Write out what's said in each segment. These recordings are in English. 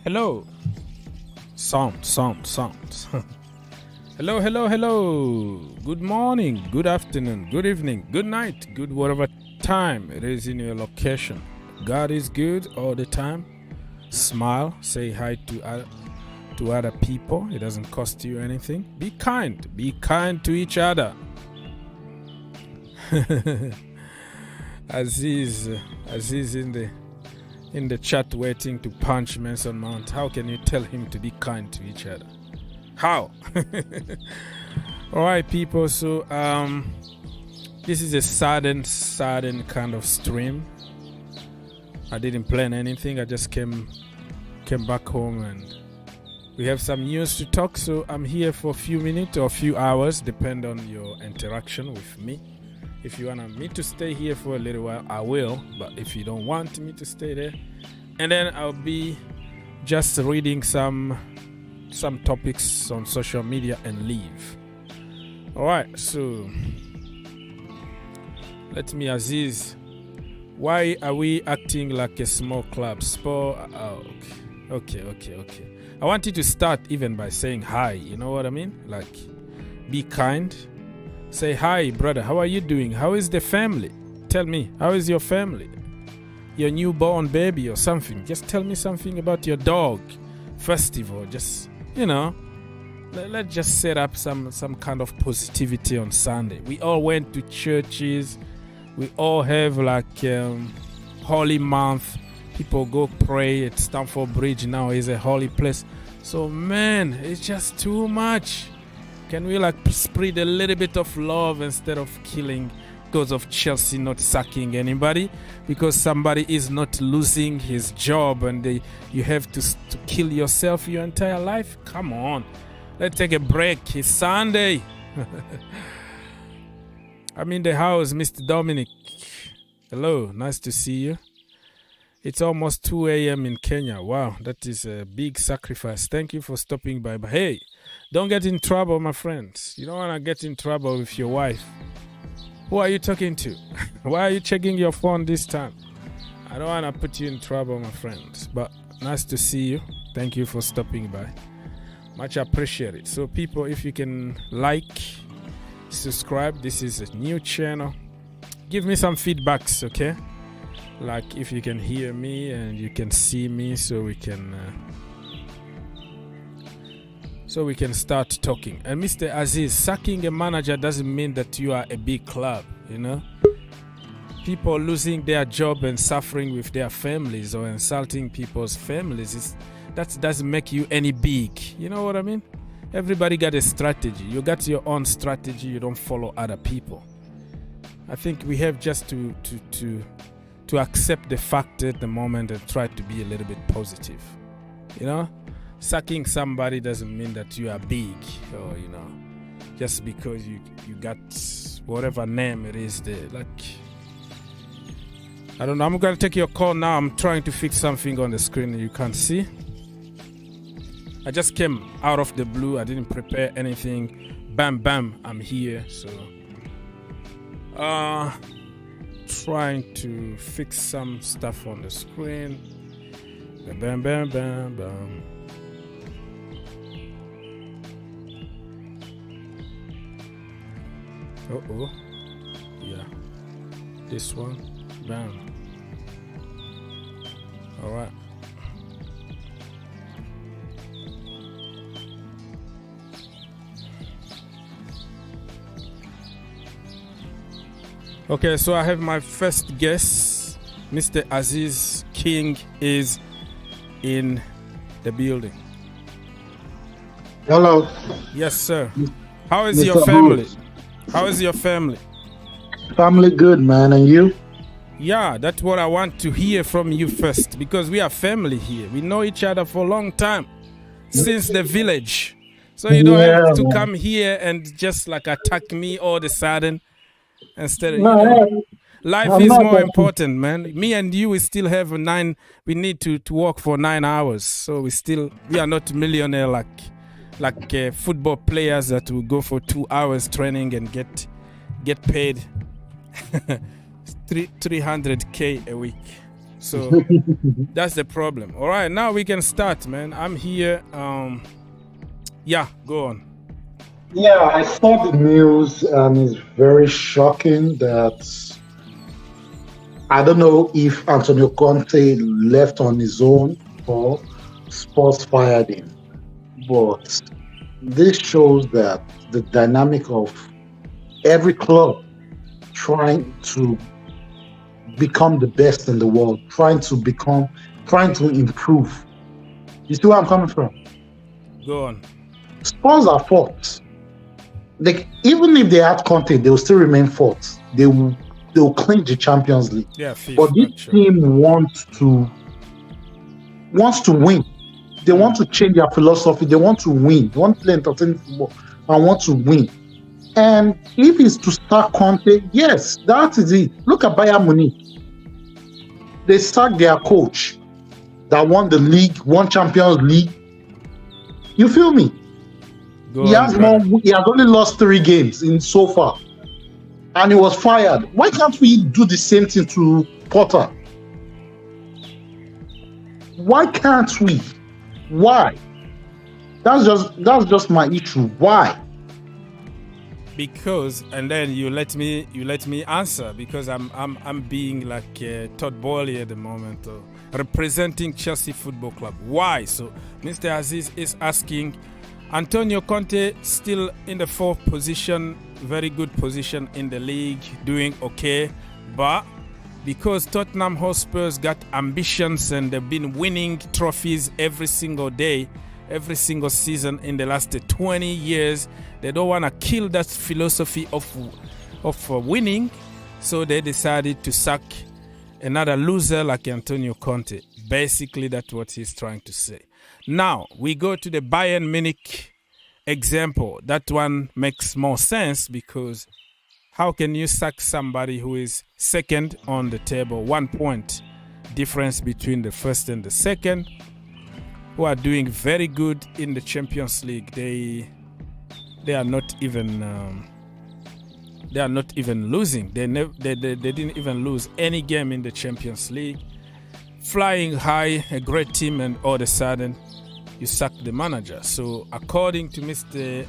Hello. Sound. Hello. Good morning, good afternoon, good evening, good night, good whatever time it is in your location. God is good all the time. Smile, say hi to other people. It doesn't cost you anything. Be kind to each other. Aziz in the chat waiting to punch Mason Mount. How can you tell him to be kind to each other? How? All right, people. So this is a sudden kind of stream. I didn't plan anything. I just came back home and we have some news to talk. So I'm here for a few minutes or a few hours, depend on your interaction with me. If you want me to stay here for a little while, I will. But if you don't want me to stay there, and then I'll be just reading some topics on social media and leave. All right. So let me, Aziz. Why are we acting like a small club? Sport. Oh, okay. I want you to start even by saying hi. You know what I mean? Like, be kind. Say hi, brother. How are you doing? How is the family? Tell me, how is your family? Your newborn baby or something. Just tell me something about your dog. Festival. Just, let's just set up some kind of positivity on Sunday. We all went to churches. We all have like holy month. People go pray at Stamford Bridge now is a holy place. So man, it's just too much. Can we like spread a little bit of love instead of killing because of Chelsea not sacking anybody? Because somebody is not losing his job and you have to kill yourself your entire life? Come on. Let's take a break. It's Sunday. I'm in the house, Mr. Dominic. Hello, nice to see you. It's almost 2 a.m. in Kenya. Wow, that is a big sacrifice. Thank you for stopping by. But hey, don't get in trouble, my friends. You don't want to get in trouble with your wife. Who are you talking to? Why are you checking your phone this time? I don't want to put you in trouble, my friends. But nice to see you. Thank you for stopping by. Much appreciated. So people, if you can like, subscribe. This is a new channel. Give me some feedbacks, okay? Like if you can hear me and you can see me, so we can start talking. And Mr. Aziz, sacking a manager doesn't mean that you are a big club, you know? People losing their job and suffering with their families or insulting people's families, that doesn't make you any big. You know what I mean? Everybody got a strategy. You got your own strategy. You don't follow other people. I think we have just to accept the fact at the moment and try to be a little bit positive. You know, sacking somebody doesn't mean that you are big, or you know, just because you got whatever name it is there. Like, I don't know. I'm gonna take your call now. I'm trying to fix something on the screen and you can't see. I just came out of the blue. I didn't prepare anything. Bam, bam, I'm here. So, trying to fix some stuff on the screen. Bam, bam, bam, bam. Uh-oh. Yeah. This one. Bam. All right. Okay, so I have my first guest. Mr. Aziz King is in the building. Hello. Yes, sir. How is your family? How is your family? Family good, man. And you? Yeah, that's what I want to hear from you first, because we are family here. We know each other for a long time, since the village. So you don't have to come here and just like attack me all of a sudden. Instead of, life is more important, man. Me and you, we still have we need to work for 9 hours. So we are not millionaire like football players that will go for 2 hours training and get paid 300K a week. So that's the problem. All right, now we can start, man. I'm here. Yeah, go on. Yeah, I saw the news and it's very shocking that I don't know if Antonio Conte left on his own or Spurs fired him. But this shows that the dynamic of every club trying to become the best in the world, trying to improve. You see where I'm coming from? Go on. Spurs are fourth. Like, even if they had Conte, they will still remain fourth. They will clinch the Champions League. Yeah, but this team wants to win. They want to change their philosophy. They want to win. They want to play entertaining football and want to win. And if it's to start Conte, yes, that is it. Look at Bayern Munich. They sacked their coach that won the league, won Champions League. You feel me? He has only lost 3 games in so far, and he was fired. Why can't we do the same thing to Potter? Why can't we? Why? That's just my issue. Why? Because, and then you let me answer, because I'm being like Todd Bowley at the moment, representing Chelsea Football Club. Why? So Mr. Aziz is asking. Antonio Conte still in the 4th position, very good position in the league, doing okay. But because Tottenham Hotspurs got ambitions and they've been winning trophies every single day, every single season in the last 20 years, they don't want to kill that philosophy of winning. So they decided to sack another loser like Antonio Conte. Basically, that's what he's trying to say. Now, we go to the Bayern Munich example. That one makes more sense because How can you sack somebody who is second on the table, 1 point difference between the first and the second, who are doing very good in the Champions League? They are not even losing. They didn't even lose any game in the Champions League. Flying high, a great team, and all of a sudden you sack the manager. So according to Mr.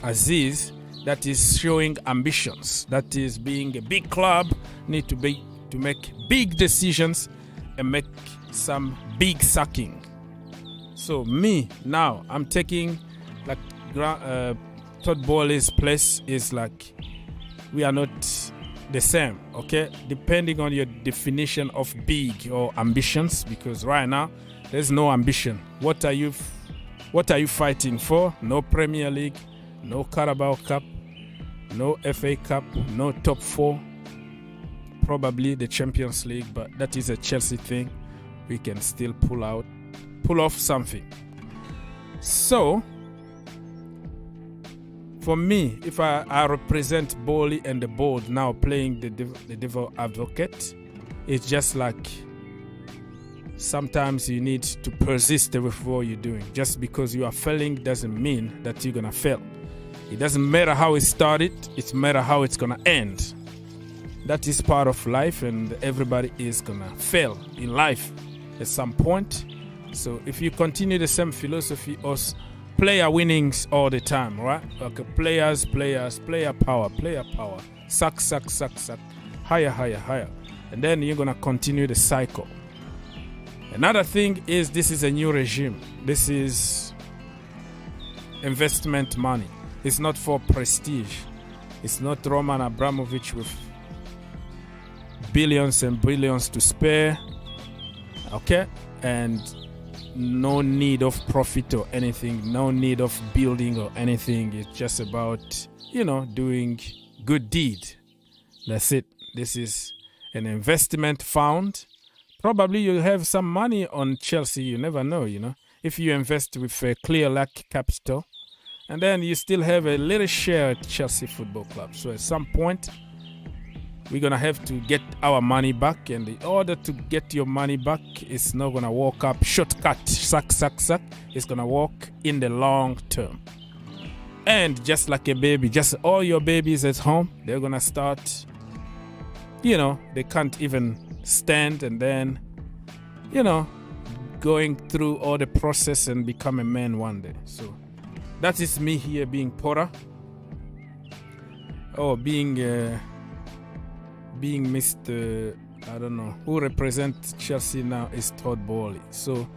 Aziz, that is showing ambitions. That is being a big club, need to make big decisions and make some big sacking. So me now, I'm taking like Todd Bowley's place is like we are not the same, okay? Depending on your definition of big or ambitions, because right now there's no ambition. What are you fighting for? No Premier League, no Carabao Cup, no FA Cup, no top 4, probably the Champions League, but that is a Chelsea thing. We can still pull off something. So for me, if I represent Bowley and the board now playing the devil advocate, it's just like sometimes you need to persist with what you're doing. Just because you are failing doesn't mean that you're gonna fail. It doesn't matter how it started, it matters how it's gonna end. That is part of life, and everybody is gonna fail in life at some point. So if you continue the same philosophy of player winnings all the time, right? Okay, player power. Suck. Higher. And then you're gonna continue the cycle. Another thing is this is a new regime. This is investment money. It's not for prestige. It's not Roman Abramovich with billions and billions to spare. Okay? And no need of profit or anything, no need of building or anything. It's just about, doing good deed. That's it. This is an investment fund. Probably you'll have some money on Chelsea. You never know, if you invest with a clear lack capital, and then you still have a little share at Chelsea Football Club. So at some point, we're going to have to get our money back. And in order to get your money back, it's not going to work up shortcut, suck. It's going to work in the long term. And just like a baby, just all your babies at home, they're going to start, they can't even stand, and then, going through all the process and become a man one day. So that is me here being Porter. Oh, being Mr. I don't know who represents Chelsea now is Todd Bowley. So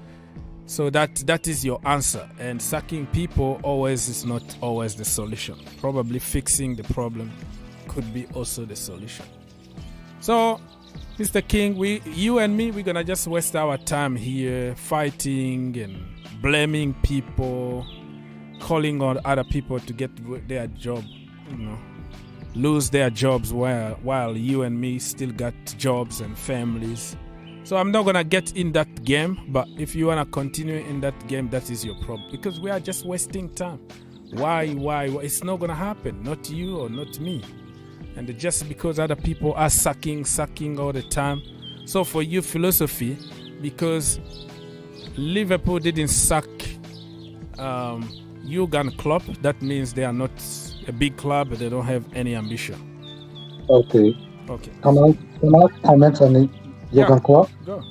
that is your answer. And sacking people always is not always the solution. Probably fixing the problem could be also the solution. So, Mr. King, you and me, we're gonna just waste our time here fighting and blaming people, calling on other people to get their job, lose their jobs while you and me still got jobs and families. So I'm not going to get in that game, but if you want to continue in that game, that is your problem, because we are just wasting time. Why? It's not going to happen. Not you or not me. And just because other people are sucking all the time. So for you, philosophy, because Liverpool didn't suck Jurgen Klopp, that means they are not a big club, they don't have any ambition. Okay. Can I comment on it? Jurgen Klopp? Go.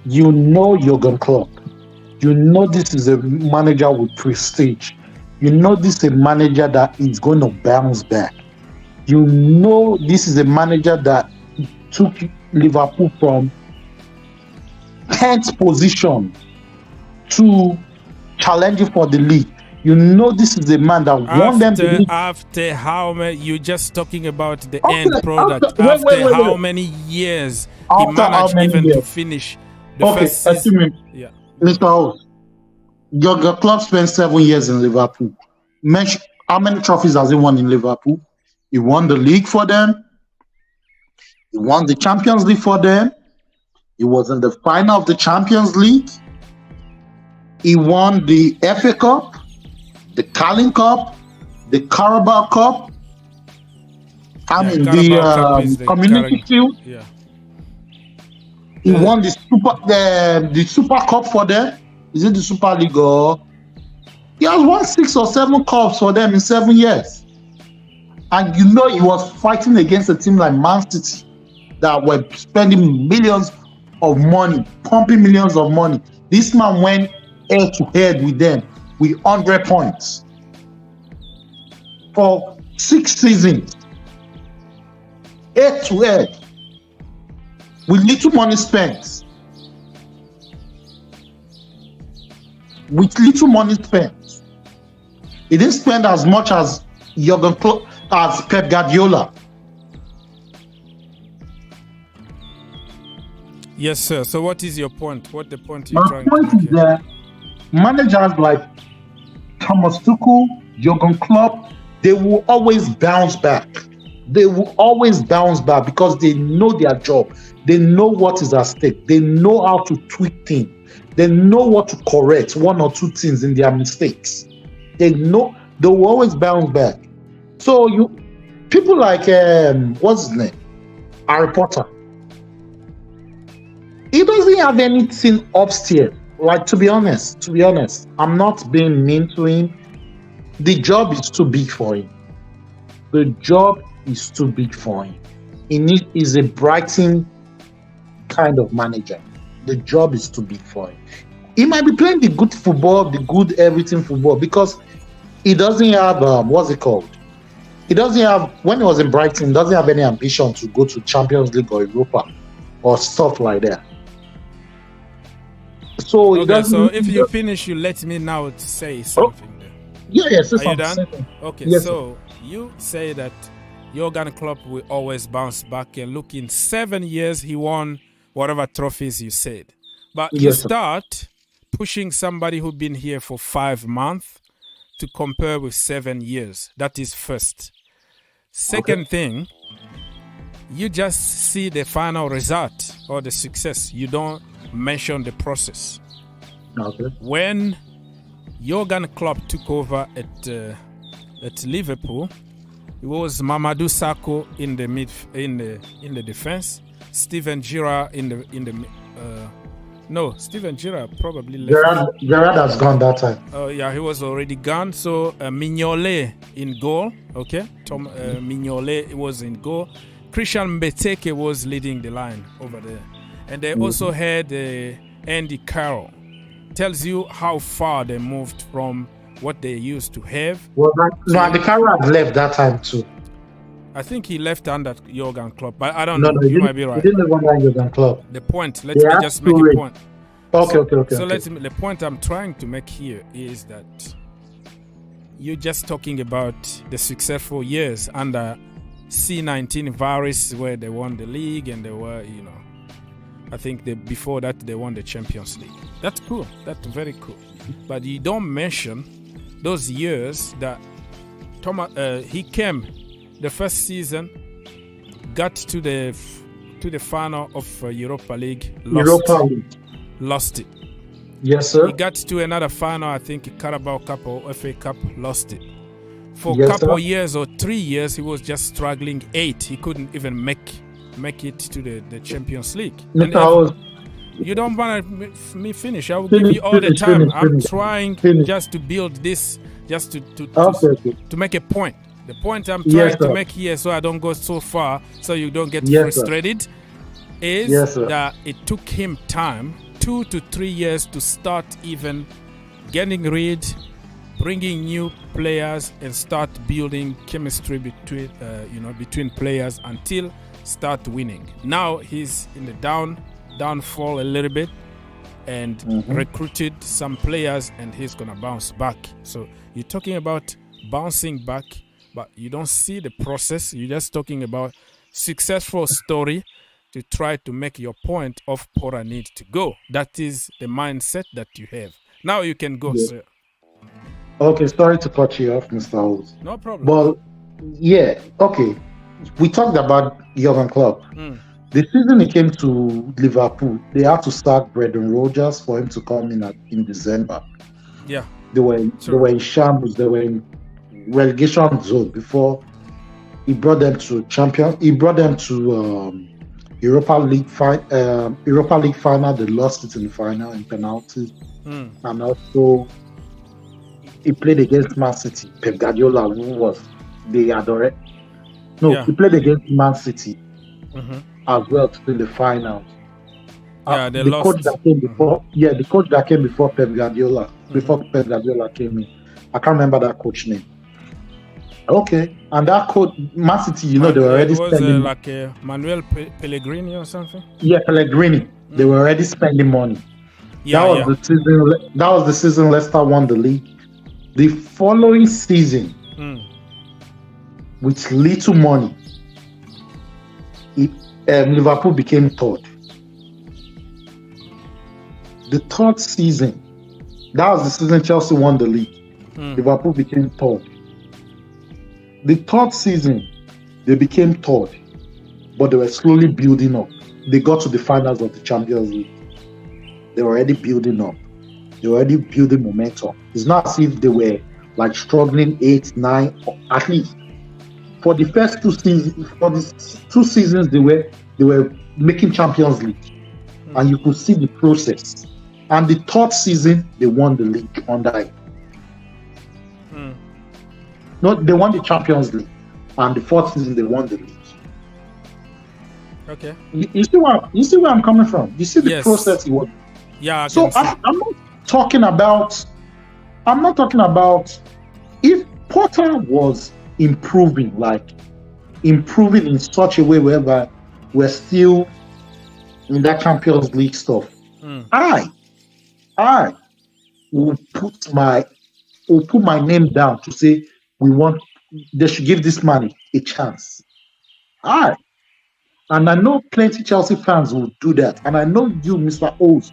Jurgen Klopp. This is a manager with prestige. This is a manager that is going to bounce back. This is a manager that took Liverpool from 10th position to challenging for the league. This is the man that won them the league. After how many? You're just talking about the end product. After how many years he managed even to finish the first season? Yeah. Mr. House, Jurgen Klopp spent 7 years in Liverpool. How many trophies has he won in Liverpool? He won the league for them. He won the Champions League for them. He was in the final of the Champions League. He won the FA Cup, the Carling Cup, the Carabao Cup. I mean, Carabao Cup is the the Community Shield. Yeah. He won the Super Cup for them. Is it the Super League or? He has won 6 or 7 cups for them in 7 years. And he was fighting against a team like Man City that were spending millions of money, pumping millions of money. This man went head to head with them with 100 points for 6 seasons. Head to head with little money spent. With little money spent. He didn't spend as much as Jurgen Klopp, as Pep Guardiola. Yes, sir. So what is your point? What the point you're trying My to point make is here? that managers like Thomas Tuchel, Jurgen Klopp, they will always bounce back. They will always bounce back because they know their job. They know what is at stake. They know how to tweak things. They know what to correct 1 or 2 things in their mistakes. They know they will always bounce back. So people like what's his name? Harry Potter. He doesn't have anything upstairs. Like, to be honest, I'm not being mean to him. The job is too big for him. The job is too big for him. He's a Brighton kind of manager. The job is too big for him. He might be playing the good football, the good everything football, because he doesn't have what's it called? He doesn't have, when he was in Brighton, he doesn't have any ambition to go to Champions League or Europa or stuff like that. So okay, so if you finish, you let me now say something there. Yeah, Are you done? Okay, yes, so you say that Jurgen Klopp will always bounce back, and look, in 7 years he won whatever trophies you said. But you start pushing somebody who's been here for 5 months to compare with 7 years. That is first. Second thing, you just see the final result or the success. You don't mention the process. Okay. When Jurgen Klopp took over at Liverpool, it was Mamadou Sakho in the defense, Steven Gerrard Steven Gerrard probably left. Gerrard has gone that time. Oh yeah, he was already gone. So Mignolet in goal. Okay, Mignolet was in goal. Christian Mbeteke was leading the line over there, and they also had Andy Carroll. Tells you how far they moved from what they used to have. Well, Andy Carroll had left that time too. I think he left under Jurgen Klopp, but I don't know. No, you might be right. He didn't leave under Jurgen Klopp. The point. Let me just make a point. Okay. The point I'm trying to make here is that you're just talking about the successful years under C19 virus, where they won the league and they were, I think before that they won the Champions League. That's cool. That's very cool. But you don't mention those years that he came the first season, got to the final of Europa League, lost it. Yes, sir. He got to another final, I think Carabao Cup or FA Cup, lost it. For a couple of years or 3 years, he was just struggling 8. He couldn't even make it to the Champions League. You don't want me finish. I will give you all the time. I'm trying just to build this, just to make a point. The point I'm trying to make here, so I don't go so far, so you don't get frustrated, is that it took him time, 2 to 3 years, to start even getting rid, bringing new players, and start building chemistry between players until start winning. Now he's in the downfall a little bit, and recruited some players, and he's gonna bounce back. So you're talking about bouncing back, but you don't see the process. You're just talking about successful story to try to make your point of Pora need to go. That is the mindset that you have. Now you can go, sir. Okay, sorry to cut you off, Mr. Holmes. No problem. But okay. We talked about Jurgen Klopp. The season he came to Liverpool, they had to sack Brendan Rodgers for him to come in December. Yeah. They were in shambles. They were in relegation zone before He brought them to champion. He brought them to Europa League final. They lost it in the final in penalties, and also he played against Man City. Pep Guardiola, who was they had already. No, he played against Man City as well to the finals. They the lost. Coach that came before, the coach that came before Pep Guardiola, before Pep Guardiola came in. I can't remember that coach name. Okay, and that coach, Man City, they were already spending. Like Manuel Pellegrini or something. Yeah, Pellegrini. They were already spending money. That was the season. That was the season Leicester won the league. The following season, with little money, Liverpool became third. The third season, that was the season Chelsea won the league. Liverpool became third. The third season, they became third, but they were slowly building up. They got to the finals of the Champions League. They were already building up. They were already building momentum. It's not as if they were like struggling 8, 9, or at least for the first 2 seasons. For the 2 seasons, they were making Champions League, and you could see the process. And the third season, they won the league under him. No, they won the Champions League, and the fourth season they won the league. Okay. You see where I'm coming from. You see the process he was. Yeah. I'm not talking about. If Potter was improving in such a way whereby we're still in that Champions League stuff. I will put my name down to say they should give this man a chance. And I know plenty Chelsea fans will do that. And I know you, Mr. O's,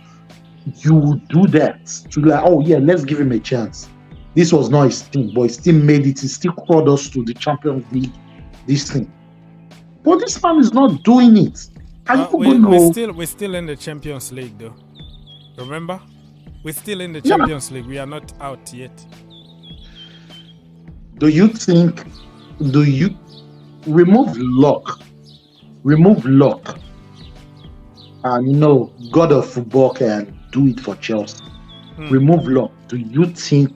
you will do that. To be like, oh yeah, let's give him a chance. This was not his team, but he still made it. He still crawled us to the Champions League, this thing. But this man is not doing it. We're still in the Champions League though. Remember? We're still in the Champions League. We are not out yet. Do you remove luck, and God of football can do it for Chelsea. Remove luck. Do you think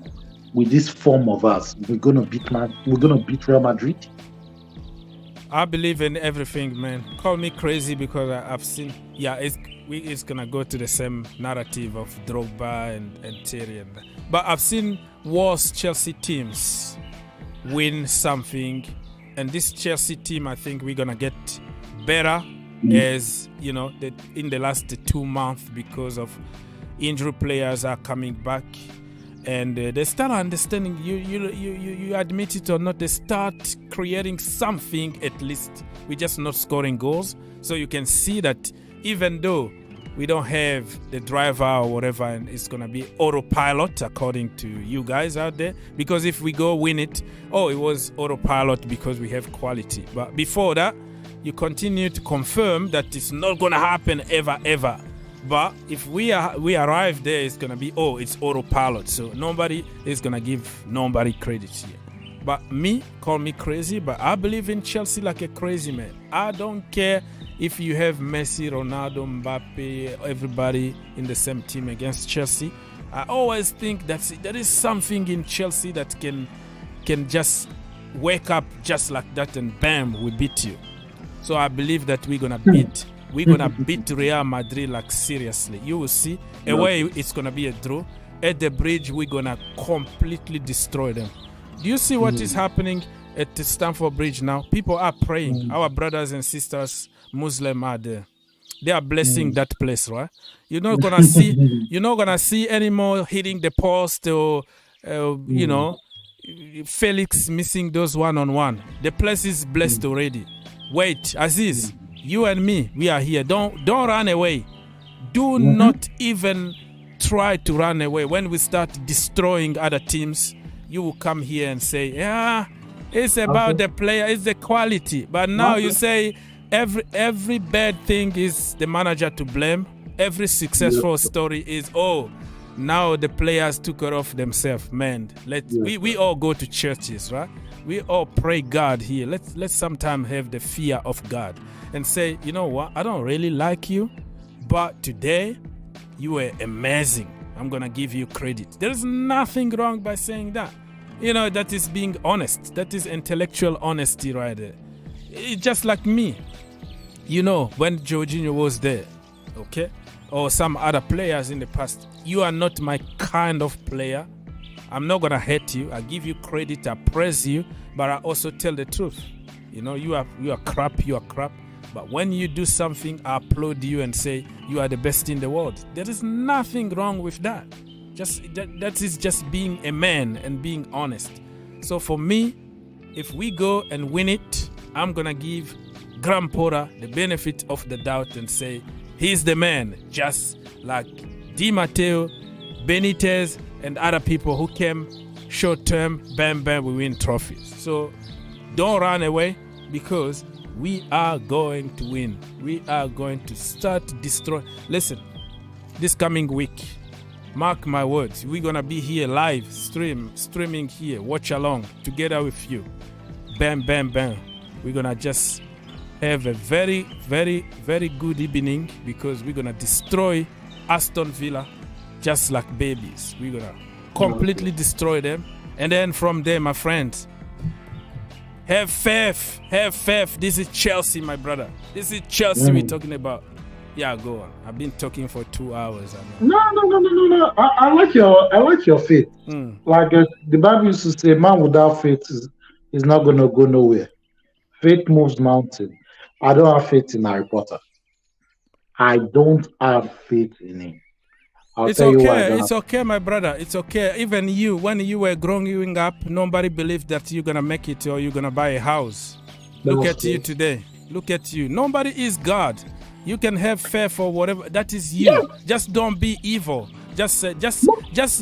with this form of us, we're gonna beat Real Madrid? I believe in everything, man. Call me crazy because I've seen. Yeah, it's gonna go to the same narrative of Drogba and Thierry, but I've seen worse Chelsea teams win something, and this Chelsea team, I think we're gonna get better as in the last 2 months because of injury players are coming back, and they start understanding. You admit it or not, they start creating something. At least we're just not scoring goals, so you can see that even though we don't have the driver or whatever, and it's going to be autopilot according to you guys out there. Because if we go win it, it was autopilot because we have quality. But before that, you continue to confirm that it's not going to happen ever. But if we arrive there, it's going to be, it's autopilot. So nobody is going to give nobody credit here. But call me crazy, but I believe in Chelsea like a crazy man. I don't care if you have Messi, Ronaldo, Mbappe, everybody in the same team against Chelsea. I always think that there is something in Chelsea that can just wake up just like that and bam, we beat you. So I believe that we're gonna beat Real Madrid like seriously. You will see. Away it's gonna be a draw. At the bridge we're gonna completely destroy them. Do you see what is happening at the Stamford Bridge now? People are praying. Our brothers and sisters, Muslim, are there. They are blessing that place, right? You're not gonna see any more hitting the post or Felix missing those one-on-one. The place is blessed already. Wait, Aziz, you and me, we are here. Don't run away. Do not even try to run away. When we start destroying other teams, you will come here and say, it's about the player, it's the quality. But now you say every bad thing is the manager to blame. Every successful story is, now the players took it off themselves. Man, we all go to churches, right? we all pray God here. Let's sometimes have the fear of God and say, you know what? I don't really like you, but today you were amazing. I'm gonna give you credit. There is nothing wrong by saying that. You know, that is being honest. That is intellectual honesty right there. It's just like me. You know, when Jorginho was there, okay, or some other players in the past, you are not my kind of player. I'm not gonna hate you. I give you credit. I praise you, but I also tell the truth. You know, you are crap. You are crap. But when you do something, I applaud you and say you are the best in the world. There is nothing wrong with that. That is just being a man and being honest. So for me, if we go and win it, I'm gonna give Graham Potter the benefit of the doubt and say he's the man, just like Di Matteo, Benitez, and other people who came short term, bam, bam, we win trophies. So don't run away, because we are going to win. We are going to start destroy. Listen, this coming week, mark my words, we're gonna be here live, streaming here, watch along together with you. Bam, bam, bam. We're gonna just have a very, very, very good evening, because we're gonna destroy Aston Villa just like babies. We're gonna completely destroy them, and then from there, my friends, have faith. Have faith. This is Chelsea, my brother. This is Chelsea we're talking about. Yeah, go on. I've been talking for 2 hours. No. I like your faith. Like the Bible used to say, man without faith is not gonna go nowhere. Faith moves mountain. I don't have faith in Harry Potter. I don't have faith in him. It's okay. It's okay, my brother. It's okay. Even you, when you were growing up, nobody believed that you're gonna make it or you're gonna buy a house. Look at you today. Look at you. Nobody is God. You can have faith or whatever. That is you. Yeah. Just don't be evil. Just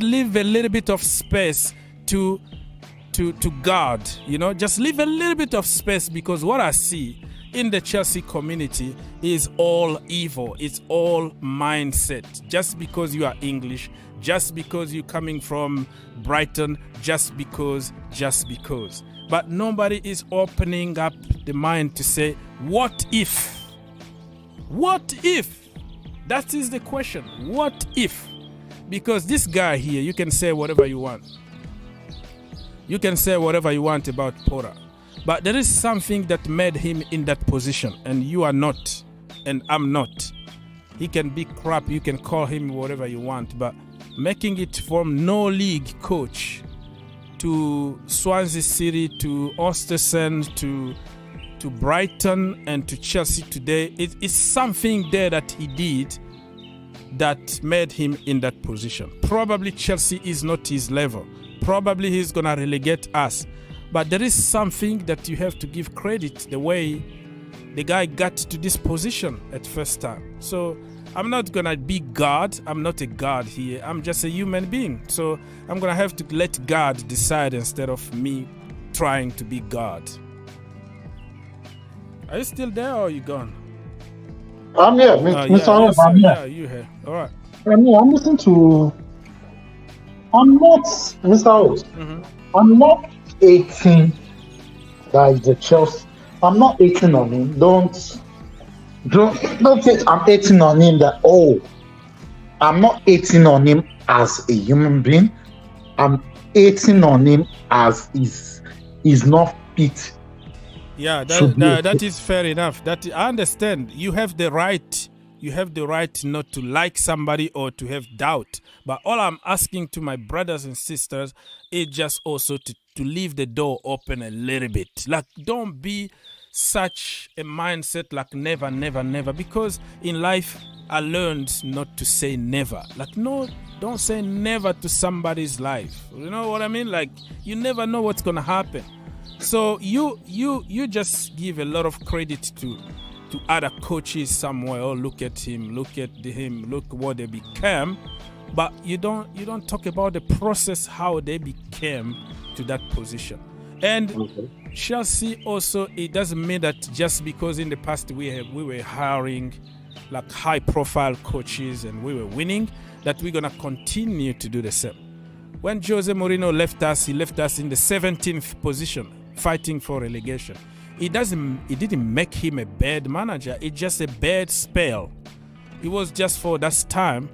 leave a little bit of space to God. You know, just leave a little bit of space, because what I see in the Chelsea community is all evil. It's all mindset. Just because you are English, just because you're coming from Brighton, just because. But nobody is opening up the mind to say, what if? What if? That is the question. What if? Because this guy here, you can say whatever you want. You can say whatever you want about Potter. But there is something that made him in that position, and you are not, and I'm not. He can be crap, you can call him whatever you want, but making it from no league coach to Swansea City to Ostersund to Brighton and to Chelsea today, it's something there that he did that made him in that position. Probably Chelsea is not his level. Probably he's gonna relegate us. But there is something that you have to give credit, the way the guy got to this position at first time. So I'm not gonna be God. I'm not a God here. I'm just a human being. So I'm gonna have to let God decide instead of me trying to be God. Are you still there or are you gone? I'm here, Mr. Holmes. I'm here. Yeah, you here. All right. I'm listening to. I'm not, Mr. Holmes. I'm not 18. That is the Chelsea. I'm not 18 on him. Don't think I'm 18 on him that, I'm not 18 on him as a human being. I'm 18 on him as he's not fit. Yeah, that is fair enough. That I understand. You have the right. You have the right not to like somebody or to have doubt. But all I'm asking to my brothers and sisters is just also to leave the door open a little bit. Like, don't be such a mindset like never, never, never. Because in life, I learned not to say never. Like, no, don't say never to somebody's life. You know what I mean? Like, you never know what's going to happen. So you just give a lot of credit to other coaches somewhere. Oh, look at him, look what they became. But you don't talk about the process, how they became to that position. And Chelsea also, it doesn't mean that just because in the past we were hiring like high profile coaches and we were winning, that we're gonna continue to do the same. When Jose Mourinho left us, he left us in the 17th position. fighting for relegation. It didn't make him a bad manager. It's just a bad spell. It was just for that time.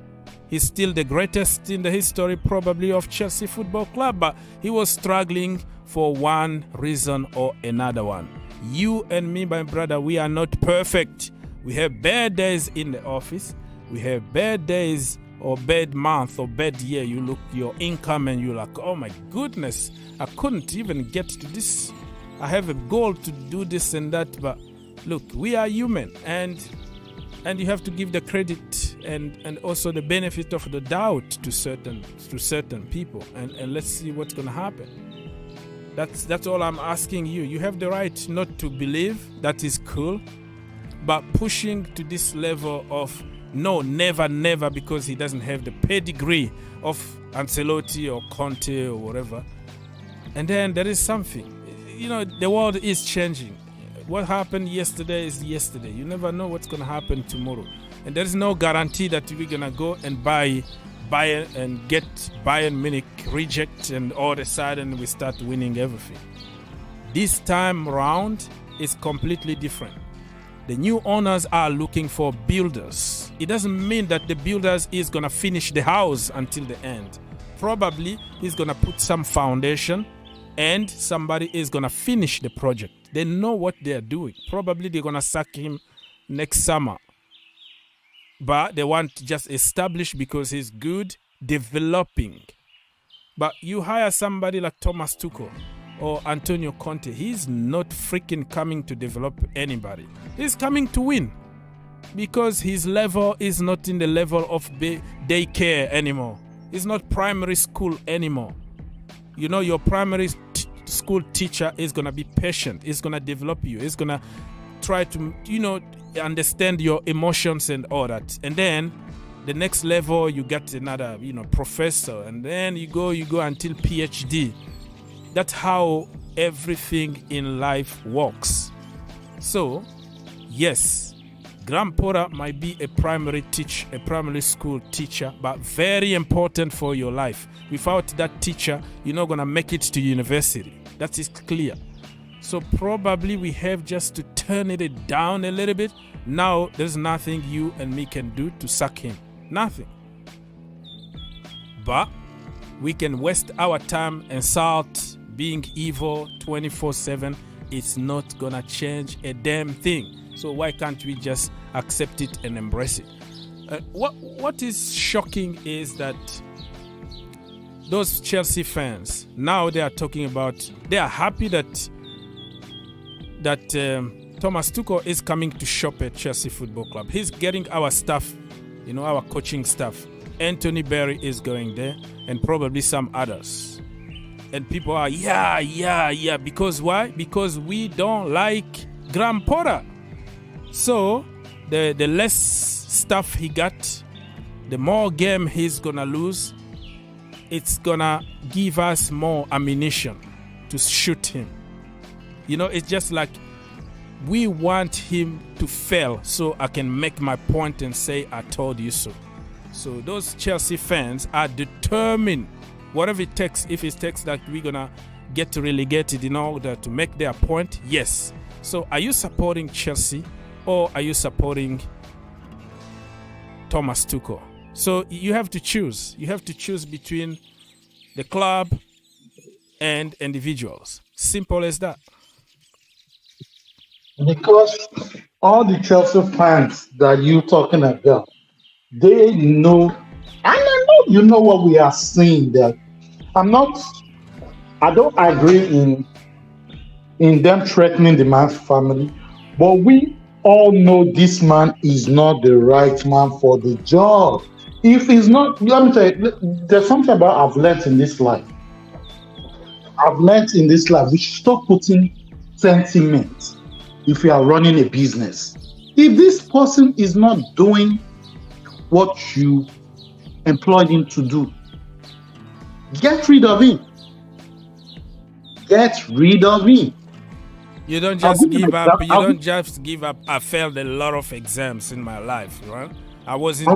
He's still the greatest in the history probably of Chelsea Football Club, but he was struggling for one reason or another one. You and me, my brother, we are not perfect. We have bad days in the office. We have bad days or bad month or bad year. You look your income and you're like, oh my goodness, I couldn't even get to this. I have a goal to do this and that, but look, we are human, and you have to give the credit and also the benefit of the doubt to certain people, and let's see what's gonna happen. That's all I'm asking you. You have the right not to believe. That is cool, but pushing to this level of no, never, because he doesn't have the pedigree of Ancelotti or Conte or whatever. And then there is something. The world is changing. What happened yesterday is yesterday. You never know what's going to happen tomorrow. And there is no guarantee that we're going to go and buy Bayern and get Bayern Munich reject and all of a sudden we start winning everything. This time round is completely different. The new owners are looking for builders. It doesn't mean that the builders is going to finish the house until the end. Probably he's going to put some foundation and somebody is going to finish the project. They know what they're doing. Probably they're going to sack him next summer. But they want to just establish because he's good, developing. But you hire somebody like Thomas Tuchel or Antonio Conte, he's not freaking coming to develop anybody. He's coming to win because his level is not in the level of daycare anymore. It's not primary school anymore. Your primary school teacher is going to be patient. It's going to develop you. It's going to try to, understand your emotions and all that. And then the next level, you get another, professor. And then you go until PhD. That's how everything in life works. So, yes, Graham Potter might be a primary school teacher, but very important for your life. Without that teacher, you're not going to make it to university. That is clear. So probably we have just to turn it down a little bit. Now, there's nothing you and me can do to sack him. Nothing. But we can waste our time and start being evil 24/7. It's not going to change a damn thing. So why can't we just accept it and embrace it? What is shocking is that those Chelsea fans, now they are talking about, they are happy that Thomas Tuchel is coming to shop at Chelsea Football Club. He's getting our staff, our coaching staff. Anthony Berry is going there and probably some others. And people are, yeah. Because why? Because we don't like Graham Potter. So the less stuff he got, the more game he's going to lose. It's going to give us more ammunition to shoot him. It's just like we want him to fail so I can make my point and say, I told you so. So those Chelsea fans are determined, whatever it takes, if it takes that we're going to get relegated in order to make their point, yes. So are you supporting Chelsea or are you supporting Thomas Tuchel? So you have to choose. You have to choose between the club and individuals. Simple as that. Because all the Chelsea fans that you're talking about, they know, and I know you know what we are saying. That I don't agree in them threatening the man's family, but we all know this man is not the right man for the job. If he's not, let me tell you, there's something about I've learned in this life. We should stop putting sentiment if you are running a business. If this person is not doing what you employed him to do, get rid of him. You don't just give up. You don't just give up. I failed a lot of exams in my life, right? I wasn't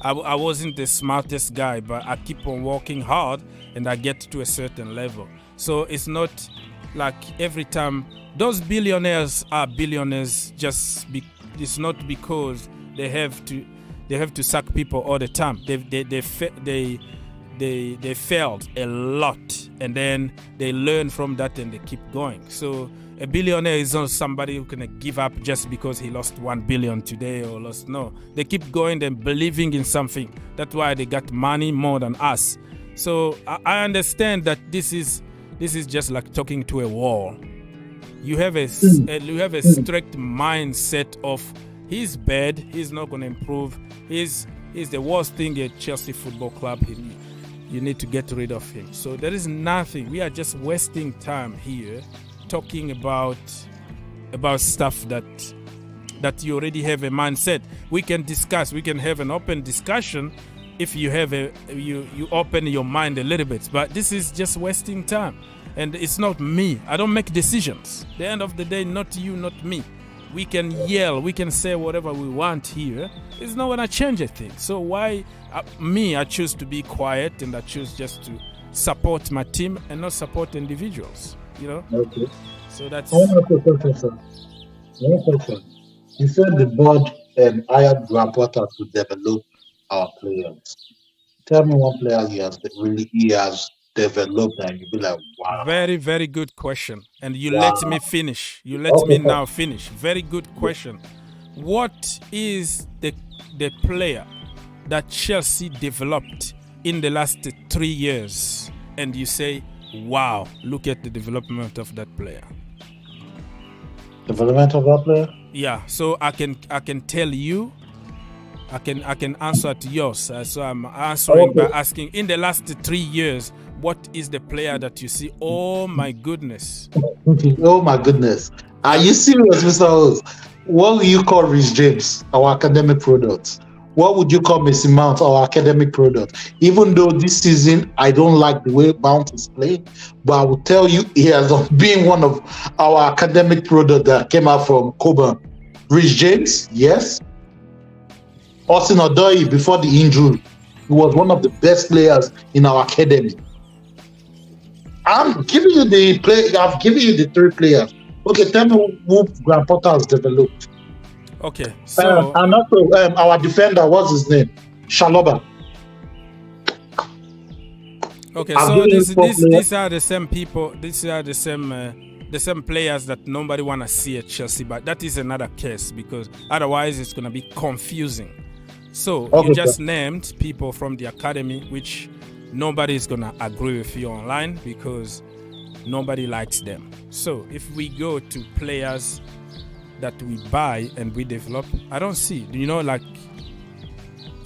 I wasn't the smartest guy, but I keep on working hard and I get to a certain level. So it's not like every time those billionaires are billionaires, it's not because they have to sack people all the time. They failed a lot, and then they learn from that and they keep going. So a billionaire is not somebody who can give up just because he lost 1 billion today or lost. No, they keep going and believing in something. That's why they got money more than us. So I understand that this is just like talking to a wall. You have a strict mindset of he's bad, he's not going to improve, he's the worst thing at Chelsea Football Club. You need to get rid of him. So there is nothing. We are just wasting time here talking about stuff that you already have a mindset. We can discuss. We can have an open discussion if you have you open your mind a little bit. But this is just wasting time, and it's not me. I don't make decisions. At the end of the day, not you, not me. We can yell, we can say whatever we want here. It's not going to change a thing. So why I choose to be quiet, and I choose just to support my team and not support individuals. You know. Okay. So that's. One question. You said the board hired Grandpotter to develop our players. Tell me one player he has developed and you'll be like, wow. Very, very good question. And you Wow. let me finish. You let me now finish. Very good question. What is the player that Chelsea developed in the last 3 years? And you say, wow, look at the development of that player. Development of that player? Yeah, so I can tell you, I can answer to yours. So I'm answering by asking, in the last 3 years, what is the player that you see? Oh my goodness. Oh my goodness. Are you serious, Mr. Host? What will you call Rhys James, our academic product? What would you call Messi Mount, our academic product? Even though this season I don't like the way Mount is playing, but I will tell you he has been one of our academic product that came out from Coburn. Rhys James, yes. Austin Odoi, before the injury, he was one of the best players in our academy. I'm giving you the play. I've given you the 3 players. Okay, tell me who Graham Potter has developed. Okay, so and also our defender, what's his name? Shaloba. Okay, I've so given you 4 players. these are the same people. These are the same players that nobody wanna see at Chelsea. But that is another case, because otherwise it's gonna be confusing. So Okay, you just sir. named people from the academy, which nobody is gonna agree with you online because nobody likes them. So if we go to players that we buy and we develop, I don't see. You know, like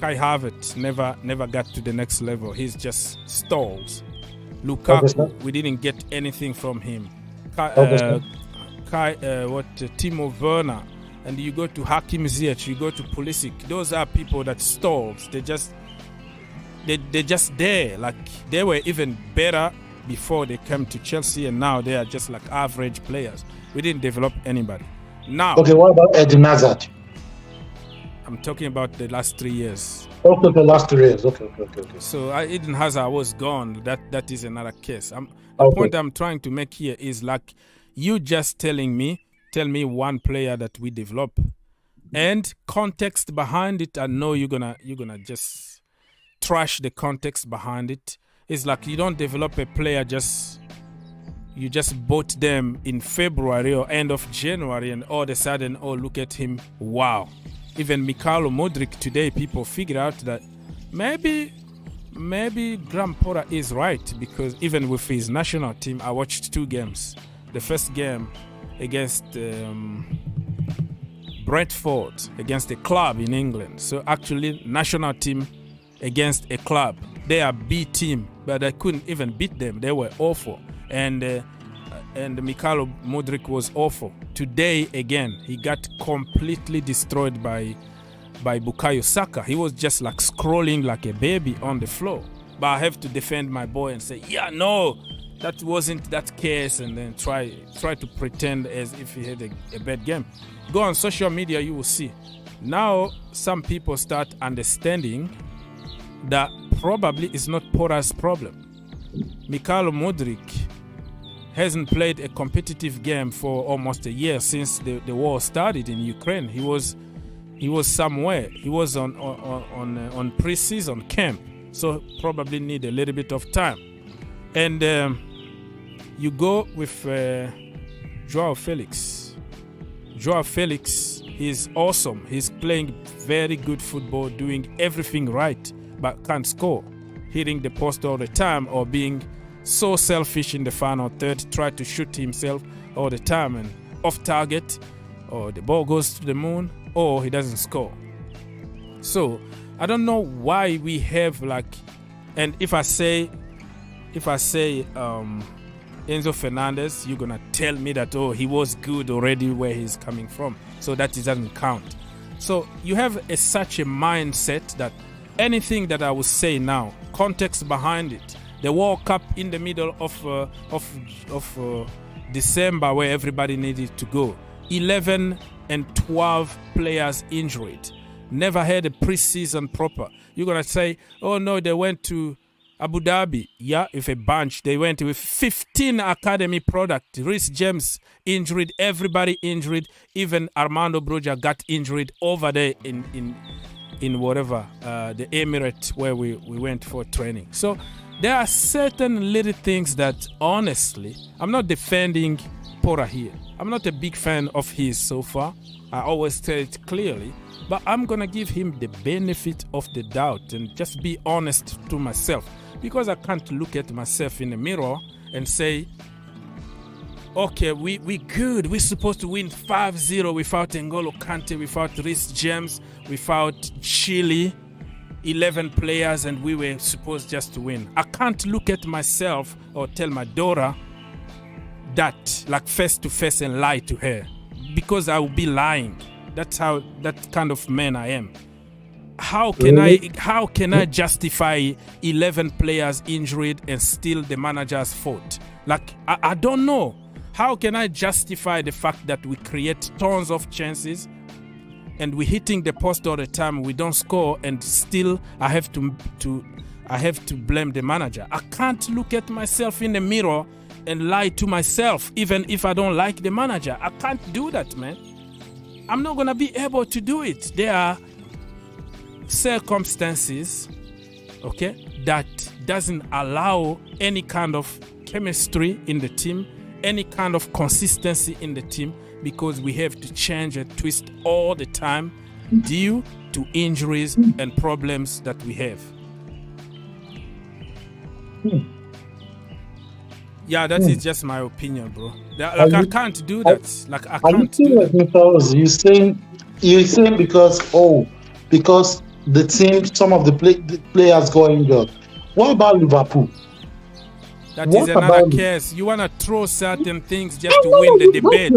Kai Havertz never got to the next level. He's just stalls. Lukaku, sir. we didn't get anything from him. sir. Timo Werner, and you go to Hakim Ziyech, you go to Pulisic. Those are people that stalls. They're just there. Like they were even better before they came to Chelsea, and now they are just like average players. We didn't develop anybody. Now, Okay, what about Eden Hazard? I'm talking about the last 3 years. Okay, the last 3 years. Okay. So Eden Hazard was gone. That is another case. The Okay. point I'm trying to make here is like you just tell me one player that we develop, and context behind it. I know you're gonna just trash the context behind it. It's like you don't develop a player you just bought them in February or end of January, and all of a sudden, oh, look at him, wow. Even Mudryk today, people figured out that maybe Graham Potter is right, because even with his national team, I watched 2 games. The first game against Brentford, against a club in England. So actually, national team against a club. They are B team, but I couldn't even beat them. They were awful. And Mikhailo Mudryk was awful. Today again, he got completely destroyed by Bukayo Saka. He was just like scrolling like a baby on the floor. But I have to defend my boy and say, yeah, no, that wasn't that case, and then try to pretend as if he had a bad game. Go on social media, you will see. Now some people start understanding that probably it's not Potter's problem. Mikhailo Mudryk hasn't played a competitive game for almost a year since the war started in Ukraine. He was somewhere. He was on pre-season camp, so probably need a little bit of time. And you go with Joao Felix. Joao Felix is awesome. He's playing very good football, doing everything right, but can't score. Hitting the post all the time, or being so selfish in the final third, try to shoot himself all the time and off target, or the ball goes to the moon, or he doesn't score. So I don't know why we have and if I say Enzo Fernandez, you're gonna tell me that he was good already where he's coming from, so that it doesn't count. So you have such a mindset that anything that I will say now, context behind it, the World Cup in the middle of December where everybody needed to go, 11 and 12 players injured, never had a pre-season proper. You're gonna say, oh no, they went to Abu Dhabi, yeah, with a bunch. They went with 15 academy product. Reece James injured, everybody injured. Even Armando Broja got injured over there in whatever, the Emirate where we went for training. So there are certain little things that, honestly, I'm not defending Pora here. I'm not a big fan of his so far. I always tell it clearly. But I'm going to give him the benefit of the doubt and just be honest to myself. Because I can't look at myself in the mirror and say, okay, we good. We're supposed to win 5-0 without N'Golo Kante, without Reece James, without Chile, 11 players, and we were supposed just to win. I can't look at myself or tell my daughter that face to face and lie to her, because I will be lying. That's that kind of man I am. How can I justify 11 players injured and still the manager's fault? I don't know. How can I justify the fact that we create tons of chances and we're hitting the post all the time, we don't score, and still I have to blame the manager? I can't look at myself in the mirror and lie to myself, even if I don't like the manager. I can't do that, man. I'm not gonna be able to do it. There are circumstances, okay, that doesn't allow any kind of chemistry in the team, any kind of consistency in the team, because we have to change and twist all the time due to injuries and problems that we have. Yeah, that is just my opinion, bro. I can't do that. I can't do that. You're saying because the team, some of the players got injured. What about Liverpool? That is another case. You want to throw certain things just to win the debate.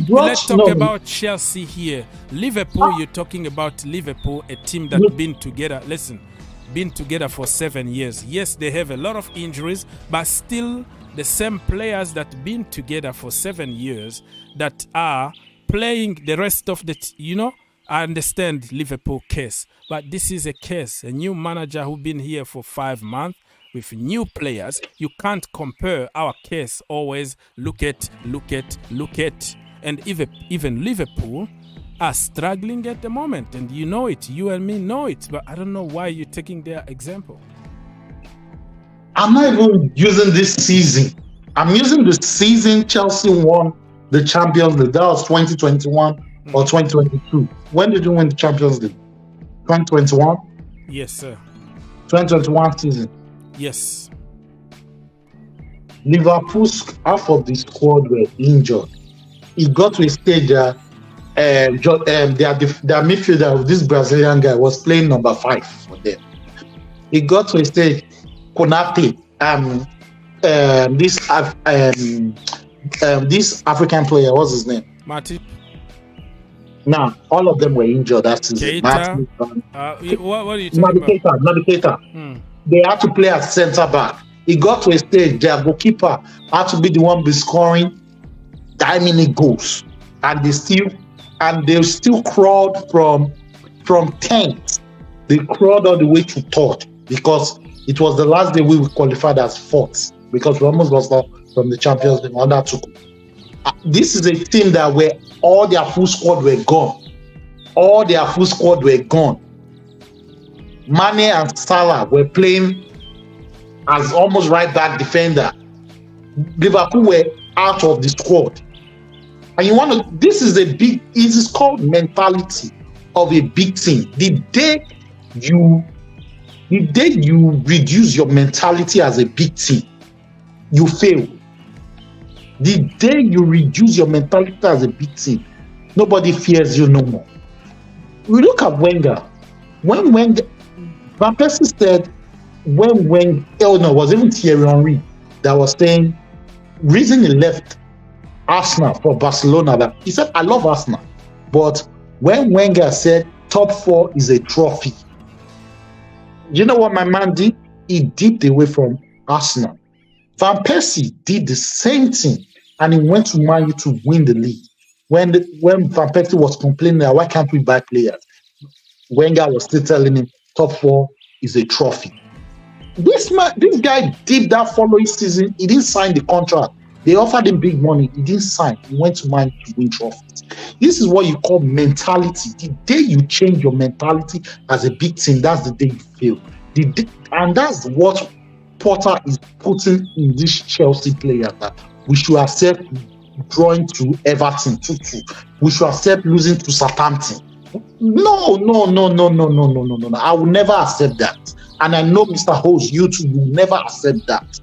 Let's talk about Chelsea here. Liverpool, you're talking about Liverpool, a team that's been together. Listen, been together for 7 years. Yes, they have a lot of injuries, but still the same players that been together for 7 years that are playing the rest of the, I understand Liverpool case, but this is a case, a new manager who been here for 5 months with new players. You can't compare our case. Always look at. And even Liverpool are struggling at the moment, and you know it. You and me know it, but I don't know why you're taking their example. I'm not even using this season. I'm using the season Chelsea won the Champions League. That was 2021 or 2022. When did you win the Champions League? 2021? Yes, sir. 2021 season. Yes. Liverpool's half of the squad were injured. It got to a stage that their midfielder, this Brazilian guy, was playing number 5 for them. It got to a stage, Konate, this African player, what's his name? Matip. Now, all of them were injured that season. What are you talking about? Navigator. They had to play at centre back. It got to a stage their goalkeeper had to be the one be scoring that many goals, and they still crawled from 10th. They crawled all the way to 3rd because it was the last day we qualified as 4th, because we almost lost from the Champions League under Tuchel. This is a team that where all their full squad were gone. All their full squad were gone. Mane and Salah were playing as almost right back defender. Liverpool were out of the squad. And you want to, this is a big, it is called mentality of a big team. The day you reduce your mentality as a big team, you fail. The day you reduce your mentality as a big team, nobody fears you no more. We look at Wenger. When Wenger, Van Persie said, was even Thierry Henry that was saying, reason he left Arsenal for Barcelona, that he said, I love Arsenal. But when Wenger said top 4 is a trophy, you know what my man did? He dipped away from Arsenal. Van Persie did the same thing, and he went to Man U to win the league. When Van Persie was complaining, why can't we buy players? Wenger was still telling him top 4 is a trophy. This guy did that following season. He didn't sign the contract. They offered him big money. He didn't sign. He went to Man U to win trophies. This is what you call mentality. The day you change your mentality as a big team, that's the day you fail. And that's what Potter is putting in this Chelsea player, that we should accept drawing to Everton 2-2. We should accept losing to Southampton. No. I will never accept that. And I know Mr. Host, you too, will never accept that.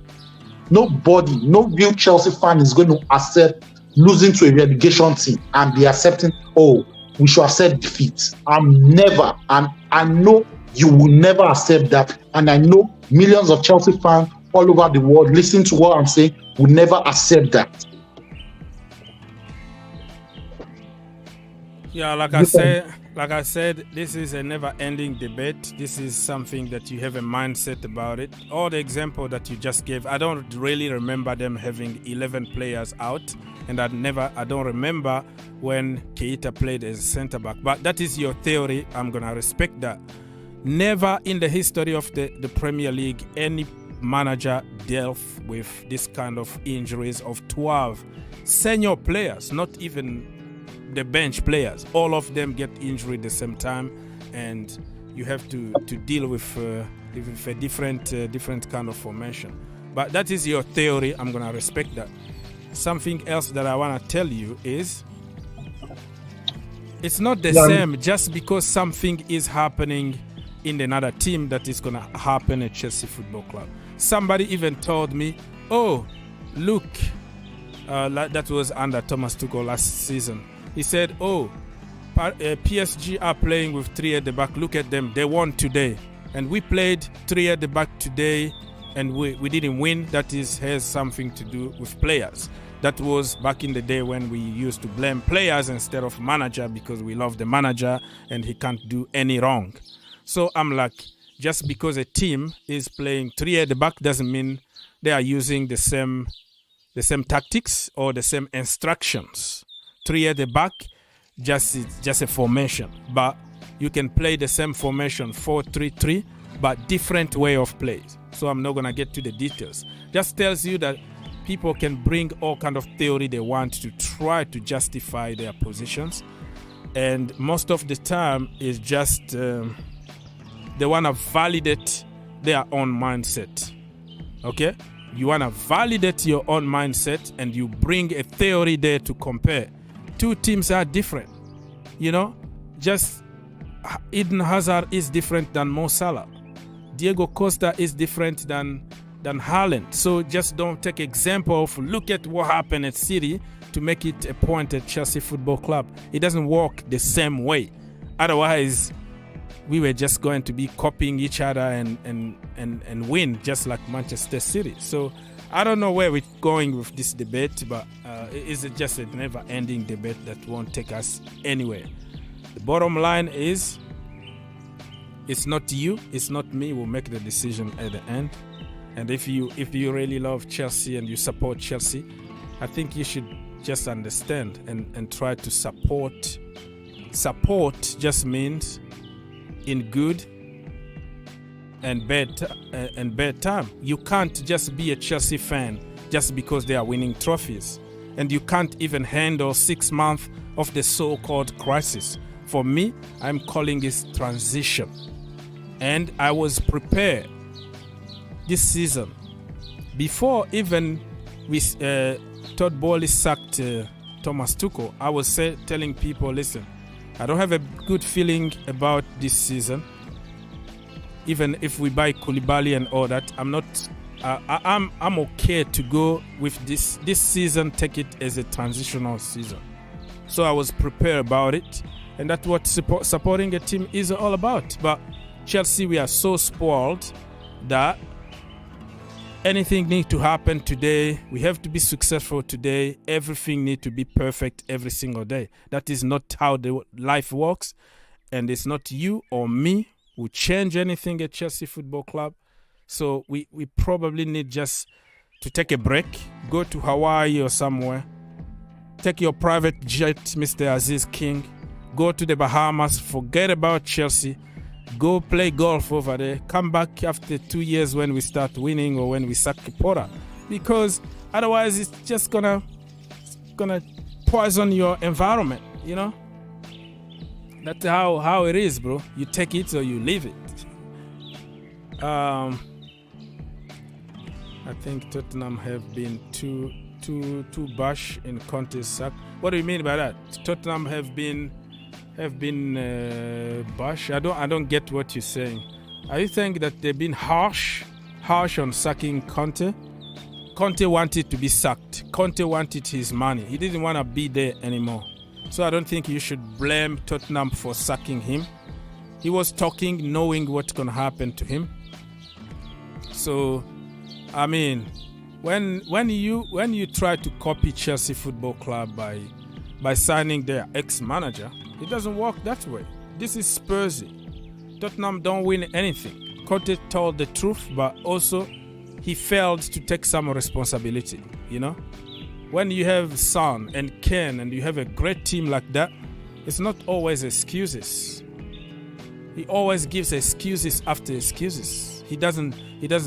Nobody, no real Chelsea fan is going to accept losing to a relegation team and be accepting, we should accept defeat. I'm never, and I know you will never accept that. And I know millions of Chelsea fans all over the world listening to what I'm saying will never accept that. Yeah, like I said, this is a never-ending debate. This is something that you have a mindset about it. All the example that you just gave, I don't really remember them having 11 players out, and I don't remember when Keita played as a centre back. But that is your theory. I'm gonna respect that. Never in the history of the Premier League any manager dealt with this kind of injuries of 12 senior players, not even the bench players. All of them get injured at the same time, and you have to deal with a different kind of formation. But that is your theory. I'm gonna respect that. Something else that I want to tell you is it's not the same just because something is happening in another team that is gonna happen at Chelsea Football Club. Somebody even told me, look, that was under Thomas Tuchel last season. He said, PSG are playing with 3 at the back. Look at them. They won today. And we played 3 at the back today, and we didn't win. That has something to do with players. That was back in the day when we used to blame players instead of manager because we love the manager and he can't do any wrong. So I'm like, just because a team is playing 3 at the back doesn't mean they are using the same tactics or the same instructions. 3 at the back, just a formation. But you can play the same formation, 4-3-3, but different way of play. So I'm not going to get to the details. Just tells you that people can bring all kind of theory they want to try to justify their positions. And most of the time is just they want to validate their own mindset. Okay? You want to validate your own mindset and you bring a theory there to compare. 2 teams are different, just Eden Hazard is different than Mo Salah. Diego Costa is different than Haaland. So just don't take example of look at what happened at City to make it a point at Chelsea Football Club. It doesn't work the same way. Otherwise, we were just going to be copying each other and win just like Manchester City. So I don't know where we're going with this debate, but it's just a never-ending debate that won't take us anywhere. The bottom line is, it's not you, it's not me who will make the decision at the end. And if you really love Chelsea and you support Chelsea, I think you should just understand and try to support. Support just means in good and bad time. You can't just be a Chelsea fan just because they are winning trophies. And you can't even handle 6 months of the so-called crisis. For me, I'm calling this transition. And I was prepared this season. Before even Todd Bowley sacked Thomas Tuchel, I was telling people, listen, I don't have a good feeling about this season. Even if we buy Koulibaly and all that, I'm okay to go with this season, take it as a transitional season. So I was prepared about it, and that's what supporting a team is all about. But Chelsea, we are so spoiled that anything needs to happen today. We have to be successful today. Everything needs to be perfect every single day. That is not how the life works, and it's not you or me who change anything at Chelsea Football Club. So we probably need just to take a break, go to Hawaii or somewhere, take your private jet, Mr. Aziz King, go to the Bahamas, forget about Chelsea, go play golf over there, come back after 2 years when we start winning or when we sack Porter, because otherwise it's just gonna poison your environment, you know. That's how it is, bro. You take it or you leave it. I think Tottenham have been too bash in Conte's sack. What do you mean by that? Tottenham have been bash. I don't get what you're saying. Are you saying that they've been harsh on sacking Conte? Conte wanted to be sacked. Conte wanted his money. He didn't want to be there anymore. So I don't think you should blame Tottenham for sacking him. He was talking knowing what's going to happen to him. So, I mean, when you try to copy Chelsea Football Club by signing their ex-manager, it doesn't work that way. This is Spursy. Tottenham don't win anything. Conte told the truth, but also he failed to take some responsibility, you know? When you have Son and Ken and you have a great team like that, it's not always excuses. He always gives excuses after excuses. He doesn't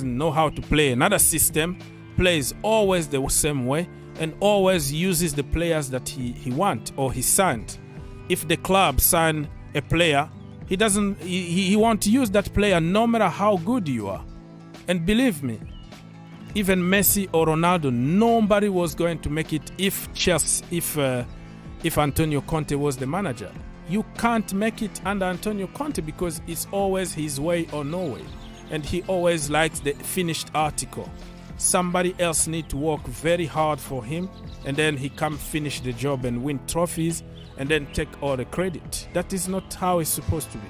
know how to play another system, plays always the same way, and always uses the players that he wants or he signed. If the club sign a player, he won't use that player no matter how good you are. And believe me, even Messi or Ronaldo, nobody was going to make it if Antonio Conte was the manager. You can't make it under Antonio Conte because it's always his way or no way. And he always likes the finished article. Somebody else need to work very hard for him, and then he come finish the job and win trophies and then take all the credit. That is not how it's supposed to be.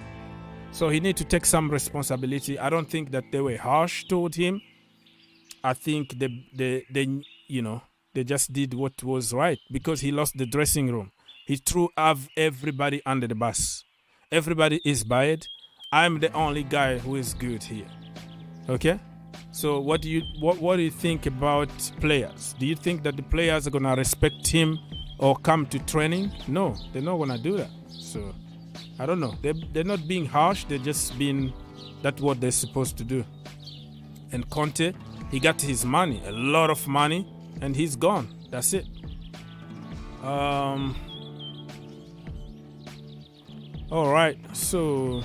So he need to take some responsibility. I don't think that they were harsh toward him. I think they just did what was right because he lost the dressing room. He threw everybody under the bus. Everybody is bad. I'm the only guy who is good here. Okay? So what do you think about players? Do you think that the players are gonna respect him or come to training? No, they're not gonna do that. So I don't know. They're not being harsh. They're just being that's what they're supposed to do. And Conte, he got his money, a lot of money, and he's gone. That's it. All right. So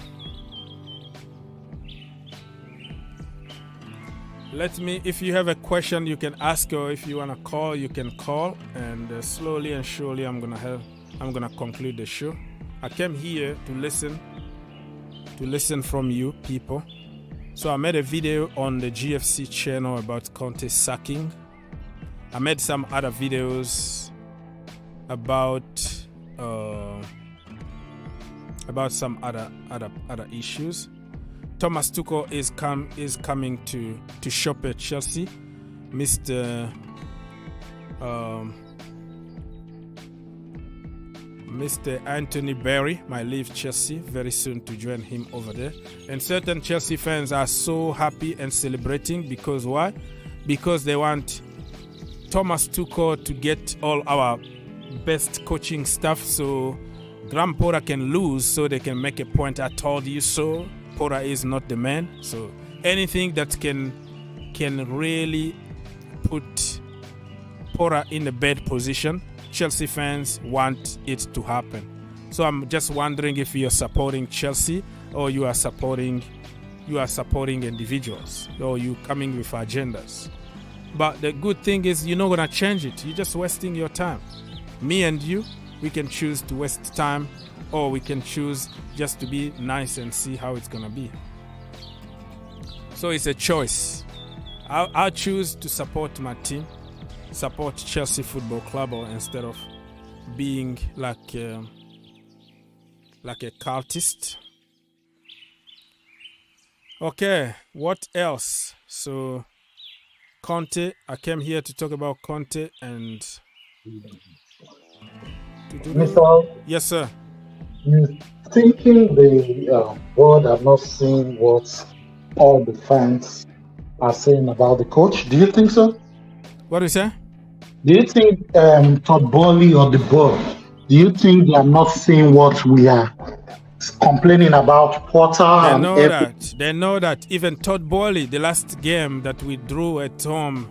if you have a question, you can ask, or if you wanna call, you can call. And slowly and surely, I'm gonna conclude the show. I came here to listen from you people. So I made a video on the GFC channel about Conte sacking. I made some other videos about some other issues. Thomas Tuchel is coming to shop at Chelsea. Mr. Anthony Barry might leave Chelsea very soon to join him over there. And certain Chelsea fans are so happy and celebrating because why? Because they want Thomas Tuchel to get all our best coaching staff so Graham Potter can lose so they can make a point, I told you so. Potter is not the man. So anything that can really put Porter in a bad position. Chelsea fans want it to happen. So I'm just wondering if you're supporting Chelsea or you are supporting individuals, or you coming with agendas. But the good thing is you're not gonna change it. You're just wasting your time. Me and you, we can choose to waste time, or we can choose just to be nice and see how it's gonna be. So it's a choice. I'll choose to support my team, support Chelsea Football Club, or instead of being like a cultist. Okay, what else? So Conte, I came here to talk about Conte and Mr. Yes, sir. You thinking the board are not seeing what all the fans are saying about the coach? Do you think so? What do you say? Do you think Todd Bowley or the board, do you think they are not seeing what we are complaining about Potter? They know that even Todd Bowley, the last game that we drew at home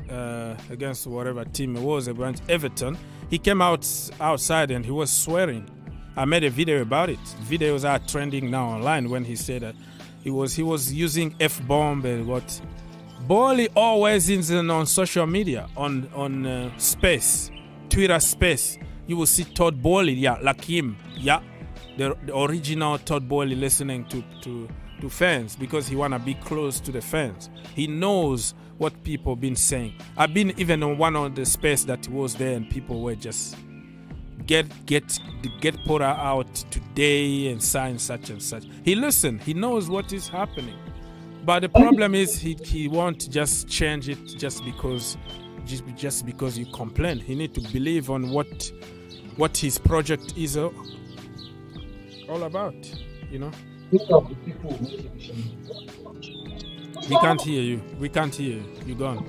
against whatever team it was, against Everton, he came outside and he was swearing. I made a video about it. Videos are trending now online when he said that he was using F-bomb and what. Bowley always is on social media, on Space, Twitter Space. You will see Todd Bowley, like him, the original Todd Bowley listening to fans because he wanna be close to the fans. He knows what people been saying. I've been even on one of the space that was there and people were just get Porter out today and sign such and such. He listened. He knows what is happening. But the problem is he won't just change it just because you complain. He need to believe on what his project is all about, you know. We can't hear you. You're gone.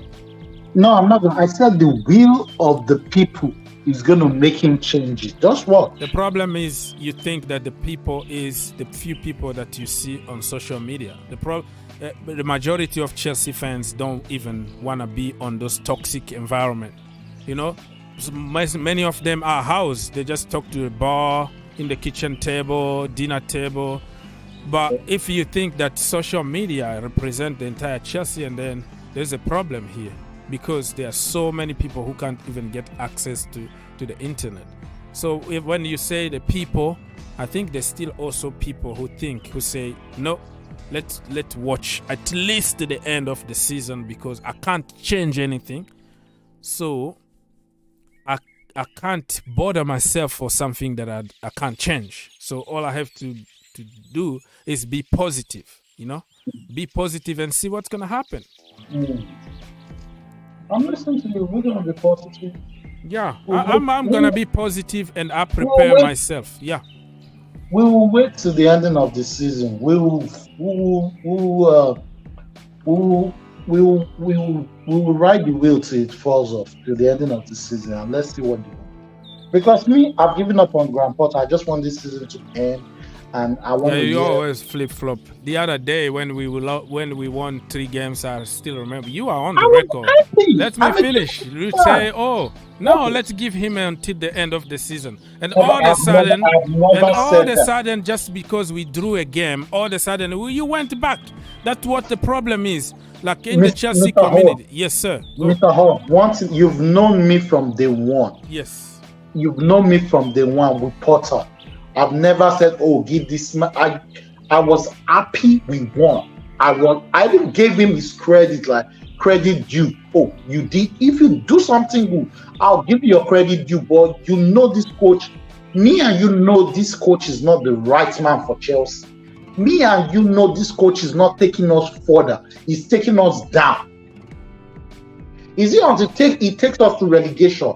No, I'm not going. I said the will of the people is going to make him change it. Just what? The problem is you think that the people is the few people that you see on social media. The majority of Chelsea fans don't even want to be on those toxic environment. You know, many of them are housed. They just talk to the bar, in the kitchen table, dinner table. But if you think that social media represent the entire Chelsea, and then there's a problem here because there are so many people who can't even get access to the internet. So when you say the people, I think there's still also people who say no. Let's watch at least the end of the season because I can't change anything. So I can't bother myself for something that I can't change. So all I have to do is be positive, you know? Be positive and see what's going to happen. I'm listening to you. We're going to be positive. Yeah, I'm going to be positive and I prepare myself. Yeah. We will wait till the ending of the season. We will ride the wheel till it falls off till the ending of the season, and let's see what they do. Because me, I've given up on Graham Potter. I just want this season to end, and I want. Yeah, you always flip flop. The other day when we won 3 games, I still remember you are on the record. Let me finish. You say, "Oh no, let's give him until the end of the season," and all of a sudden, just because we drew a game, all of a sudden you went back. That's what the problem is. Like in the Chelsea community. Yes, sir. Mr. Hall, once you've known me from day one. Yes. You've known me from day one with Potter. I've never said, "Oh, give this man." I was happy we won. I didn't give him his credit, like credit due. Oh, you did. If you do something good, I'll give you your credit due. But you know this coach. Me and you know this coach is not the right man for Chelsea. Me and you know this coach is not taking us further. He's taking us down. Is it until he takes us to relegation?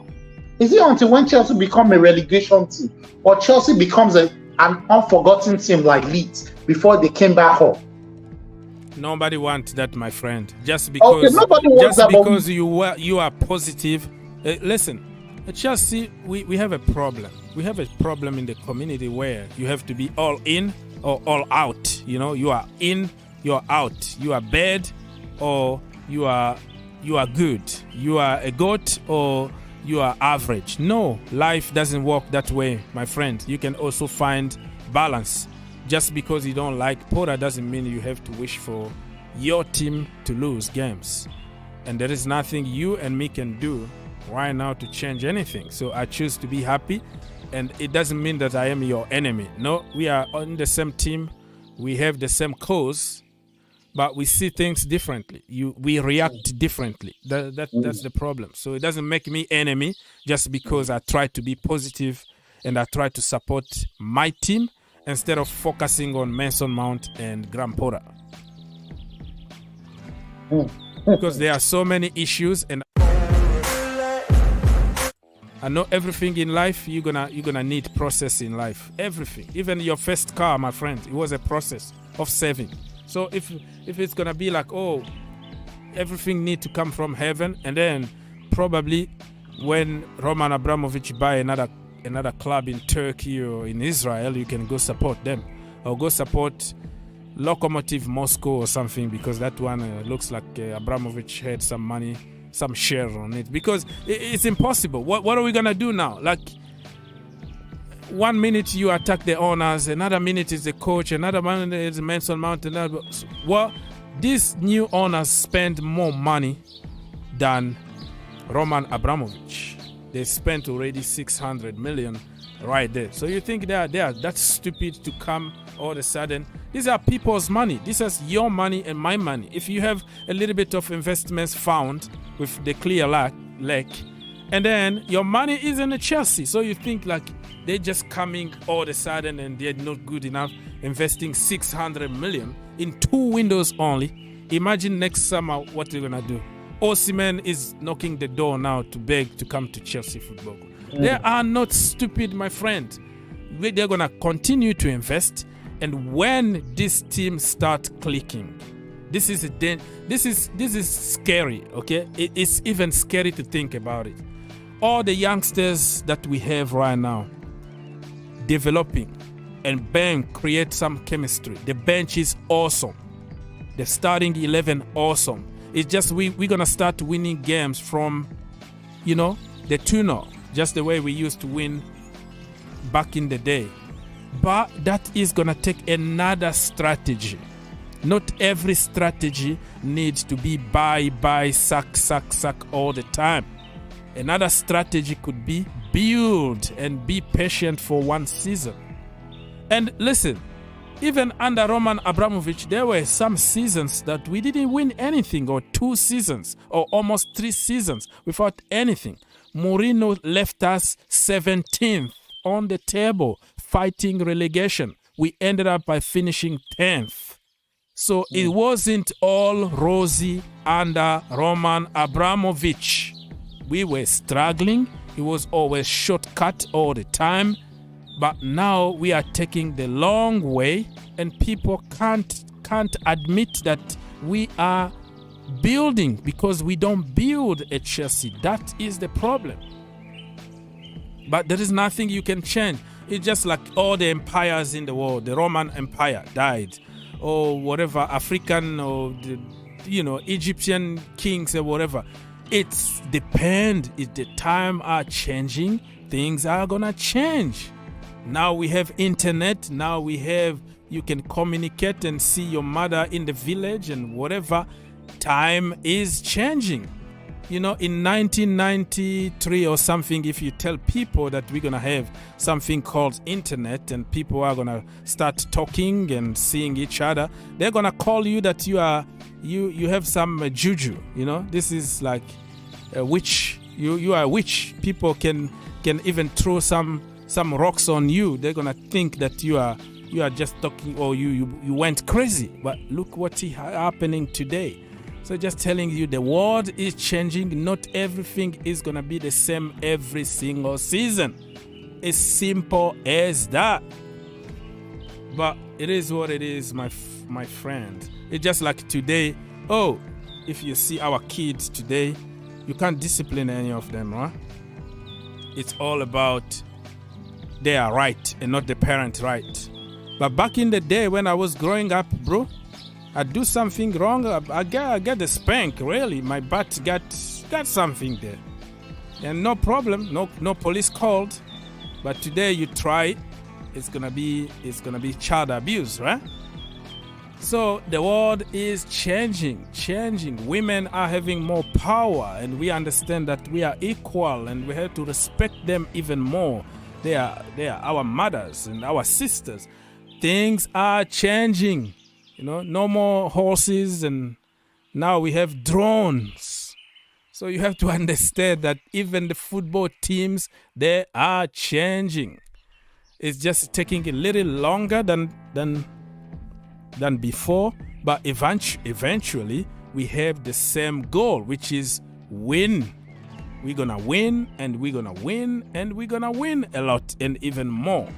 Is it until when Chelsea become a relegation team, or Chelsea becomes an unforgotten team like Leeds before they came back home? Nobody wants that, my friend. Just because, because you are positive. Listen, at Chelsea, we have a problem. We have a problem in the community where you have to be all in or all out. You know, you are in, you're out. You are bad, or you are you are good, you are a goat, or you are average. No, life doesn't work that way, my friend. You can also find balance. Just because you don't like Porter doesn't mean you have to wish for your team to lose games. And there is nothing you and me can do right now to change anything. So I choose to be happy, and it doesn't mean that I am your enemy. No, we are on the same team. We have the same cause, but we see things differently. We react differently. That's the problem. So it doesn't make me enemy just because I try to be positive and I try to support my team instead of focusing on Mason Mount and Graham Potter. Because there are so many issues, and I know everything in life you're gonna need process in life. Everything, even your first car, my friend, it was a process of saving. So if it's gonna be like, oh, everything need to come from heaven, and then probably when Roman Abramovich buy another club in Turkey or in Israel, you can go support them, or go support Lokomotiv Moscow or something, because that one looks like Abramovich had some money, some share on it, because it's impossible. What are we gonna do now? Like, 1 minute you attack the owners, another minute is the coach, another minute is Mason Mount. Well, these new owners spend more money than Roman Abramovich. They spent already 600 million right there. So you think they are that's stupid to come all of a sudden? These are people's money. This is your money and my money. If you have a little bit of investments found with the clear leg, and then your money is in Chelsea, so you think like they're just coming all of a sudden and they're not good enough, investing 600 million in 2 windows only. Imagine next summer what they're gonna do. Osimhen is knocking the door now to beg to come to Chelsea Football Club. They are not stupid, my friend. They're gonna continue to invest, and when this team start clicking, this is scary. Okay, it's even scary to think about it. All the youngsters that we have right now, developing, and bang, create some chemistry. The bench is awesome. The starting 11 awesome. It's just we're gonna start winning games from, the 2-0, just the way we used to win back in the day. But that is gonna take another strategy. Not every strategy needs to be buy, suck all the time. Another strategy could be build and be patient for 1 season. And listen, even under Roman Abramovich, there were some seasons that we didn't win anything, or 2 seasons, or almost 3 seasons without anything. Mourinho left us 17th on the table, fighting relegation. We ended up by finishing 10th. So it wasn't all rosy under Roman Abramovich. We were struggling. It was always shortcut all the time. But now we are taking the long way, and people can't admit that we are building, because we don't build at Chelsea. That is the problem. But there is nothing you can change. It's just like all the empires in the world. The Roman Empire died, or whatever, African or Egyptian kings or whatever. It's depend. If the time are changing, things are gonna change. Now we have internet. Now you can communicate and see your mother in the village and whatever. Time is changing. In 1993 or something, if you tell people that we're going to have something called internet and people are going to start talking and seeing each other, they're going to call you that you have some juju. This is like a witch. You are a witch. People can even throw some rocks on you. They're going to think that you are just talking, or you went crazy. But look what's happening today. So just telling you, the world is changing. Not everything is going to be the same every single season. It's simple as that. But it is what it is, my friend. It's just like today. Oh, if you see our kids today, you can't discipline any of them, huh? It's all about they are right and not the parent right. But back in the day when I was growing up, bro, I do something wrong, I get the spank. Really, my butt got something there, and no problem, no police called. But today you try it, it's gonna be child abuse, right? So the world is changing. Women are having more power, and we understand that we are equal, and we have to respect them even more. They are our mothers and our sisters. Things are changing. No more horses, and now we have drones. So you have to understand that even the football teams, they are changing. It's just taking a little longer than before, but eventually we have the same goal, which is win. We're gonna win, and we're gonna win, and we're gonna win a lot and even more.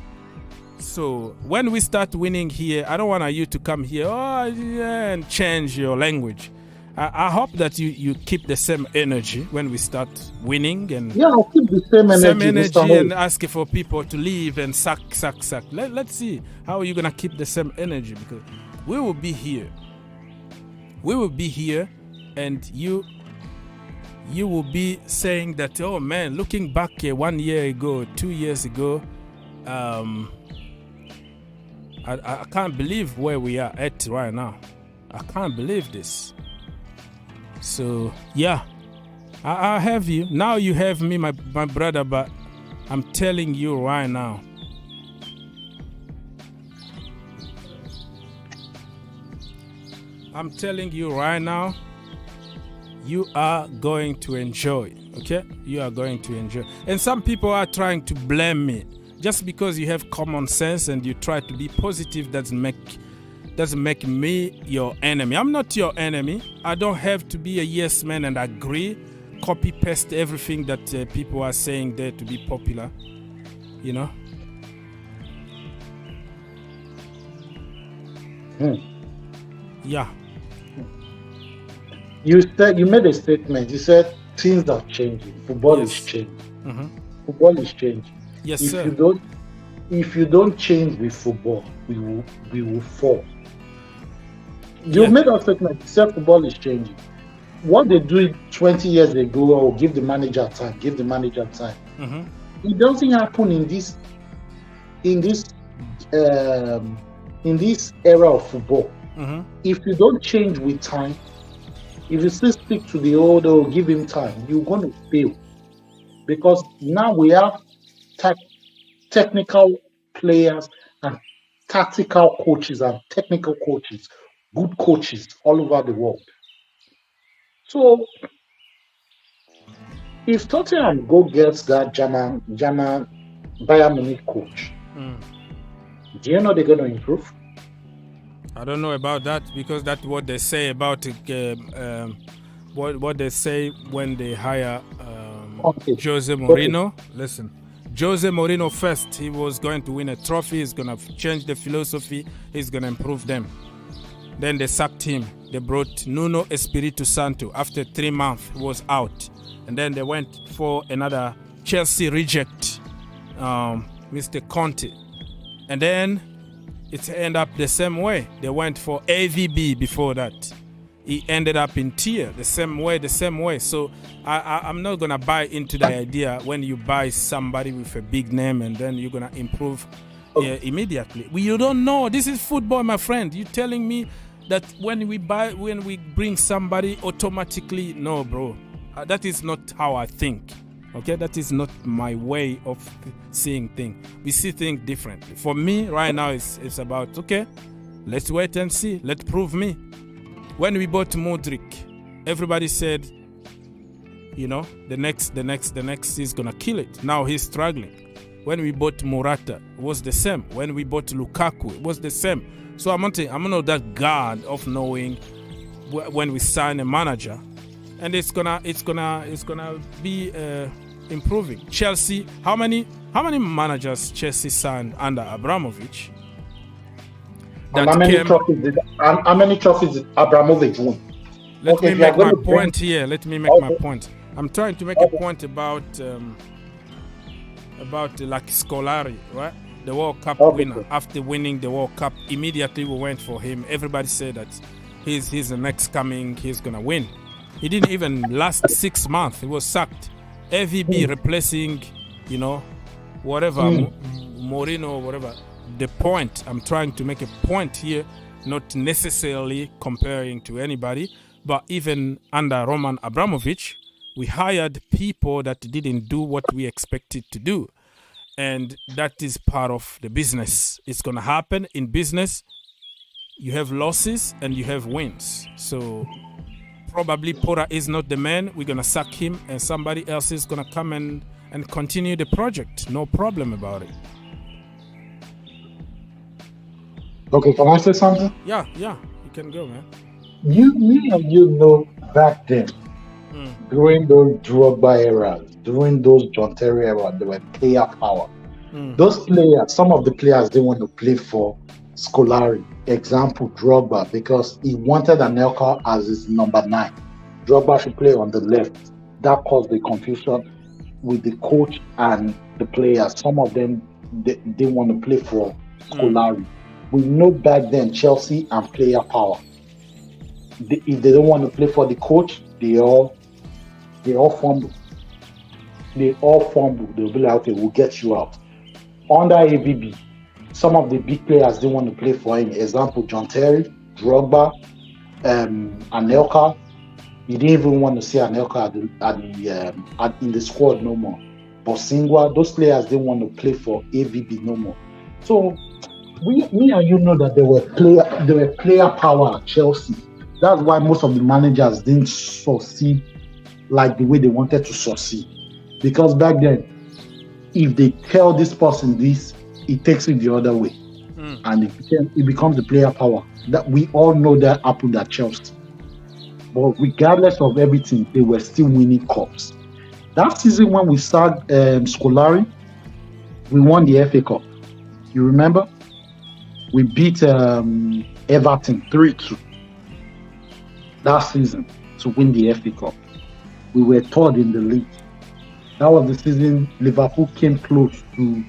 So when we start winning here, I don't want you to come here and change your language. I hope that you keep the same energy when we start winning, and I'll keep the same energy and ask for people to leave and suck. Let's see how you're gonna keep the same energy, because we will be here. We will be here, and you will be saying that, oh man, looking back 1 year ago, 2 years ago, I can't believe where we are at right now. I can't believe this. So yeah, I have you. Now you have me, my brother, but I'm telling you right now, you are going to enjoy, okay? You are going to enjoy. And some people are trying to blame me. Just because you have common sense and you try to be positive doesn't make me your enemy. I'm not your enemy. I don't have to be a yes man and agree, copy paste everything that people are saying there to be popular. Yeah. You made a statement. You said things are changing. Football is changing. Mm-hmm. Football is changing. Yes, if sir. If you don't change with football, we will fall. You made a statement. You said football is changing. What they do 20 years ago, give the manager time. Mm-hmm. It doesn't happen in this era of football. Mm-hmm. If you don't change with time, if you still stick to the old or give him time, you're going to fail. Because now we have technical players and tactical coaches and technical coaches, good coaches all over the world. So if Tottenham go gets that German Bayern Munich coach, do you know they're going to improve? I don't know about that, because that's what they say about what they say when they hire Jose Mourinho. Okay. Listen, Jose Mourinho first, he was going to win a trophy. He's going to change the philosophy. He's going to improve them. Then they sacked him. They brought Nuno Espirito Santo. After 3 months, he was out. And then they went for another Chelsea reject, Mr. Conte. And then it ended up the same way. They went for AVB before that. He ended up in tier the same way. So I'm not going to buy into the idea when you buy somebody with a big name and then you're going to improve immediately. You don't know. This is football, my friend. You're telling me that when we bring somebody automatically, no, bro. That is not how I think. Okay, that is not my way of seeing things. We see things differently. For me, right now, it's about, okay, let's wait and see. Let's prove me. When we bought Mudryk, everybody said, the next is gonna kill it. Now he's struggling. When we bought Morata, it was the same. When we bought Lukaku, it was the same. So I'm not that god of knowing when we sign a manager, and it's gonna be improving. Chelsea, how many managers Chelsea signed under Abramovich? How many trophies did Abramovich win? Let me make my point here. Let me make my point. I'm trying to make a point about like Scolari, right? The World Cup winner. After winning the World Cup, immediately we went for him. Everybody said that he's the next coming, he's gonna win. He didn't even last 6 months. He was sacked. AVB replacing, whatever, Mourinho, whatever. The point, I'm trying to make a point here, not necessarily comparing to anybody, but even under Roman Abramovich, we hired people that didn't do what we expected to do. And that is part of the business. It's going to happen in business. You have losses and you have wins. So probably Porra is not the man. We're going to sack him and somebody else is going to come and continue the project. No problem about it. Okay, can I say something? Yeah, you can go, man. Me and you know back then, during those Drogba eras, during those John Terry era, there were player power. Those players, some of the players they want to play for Scolari. Example, Drogba, because he wanted Anelka as his number 9. Drogba should play on the left. That caused the confusion with the coach and the players. Some of them they want to play for Scolari. We know back then Chelsea and player power. If they don't want to play for the coach, they all fumble. They'll be like, okay, we'll get you out. Under AVB, some of the big players they want to play for him. Example, John Terry, Drogba, Anelka. You didn't even want to see Anelka in the squad no more. Bosingwa, those players didn't want to play for AVB no more. So me and you know that there were player power at Chelsea. That's why most of the managers didn't succeed like the way they wanted to succeed. Because back then, if they tell this person this, it takes it the other way. And it becomes the player power. That we all know that happened at Chelsea. But regardless of everything, they were still winning cups. That season when we started Scolari, we won the FA Cup. You remember? We beat Everton 3-2 that season to win the FA Cup. We were third in the league. That was the season Liverpool came close to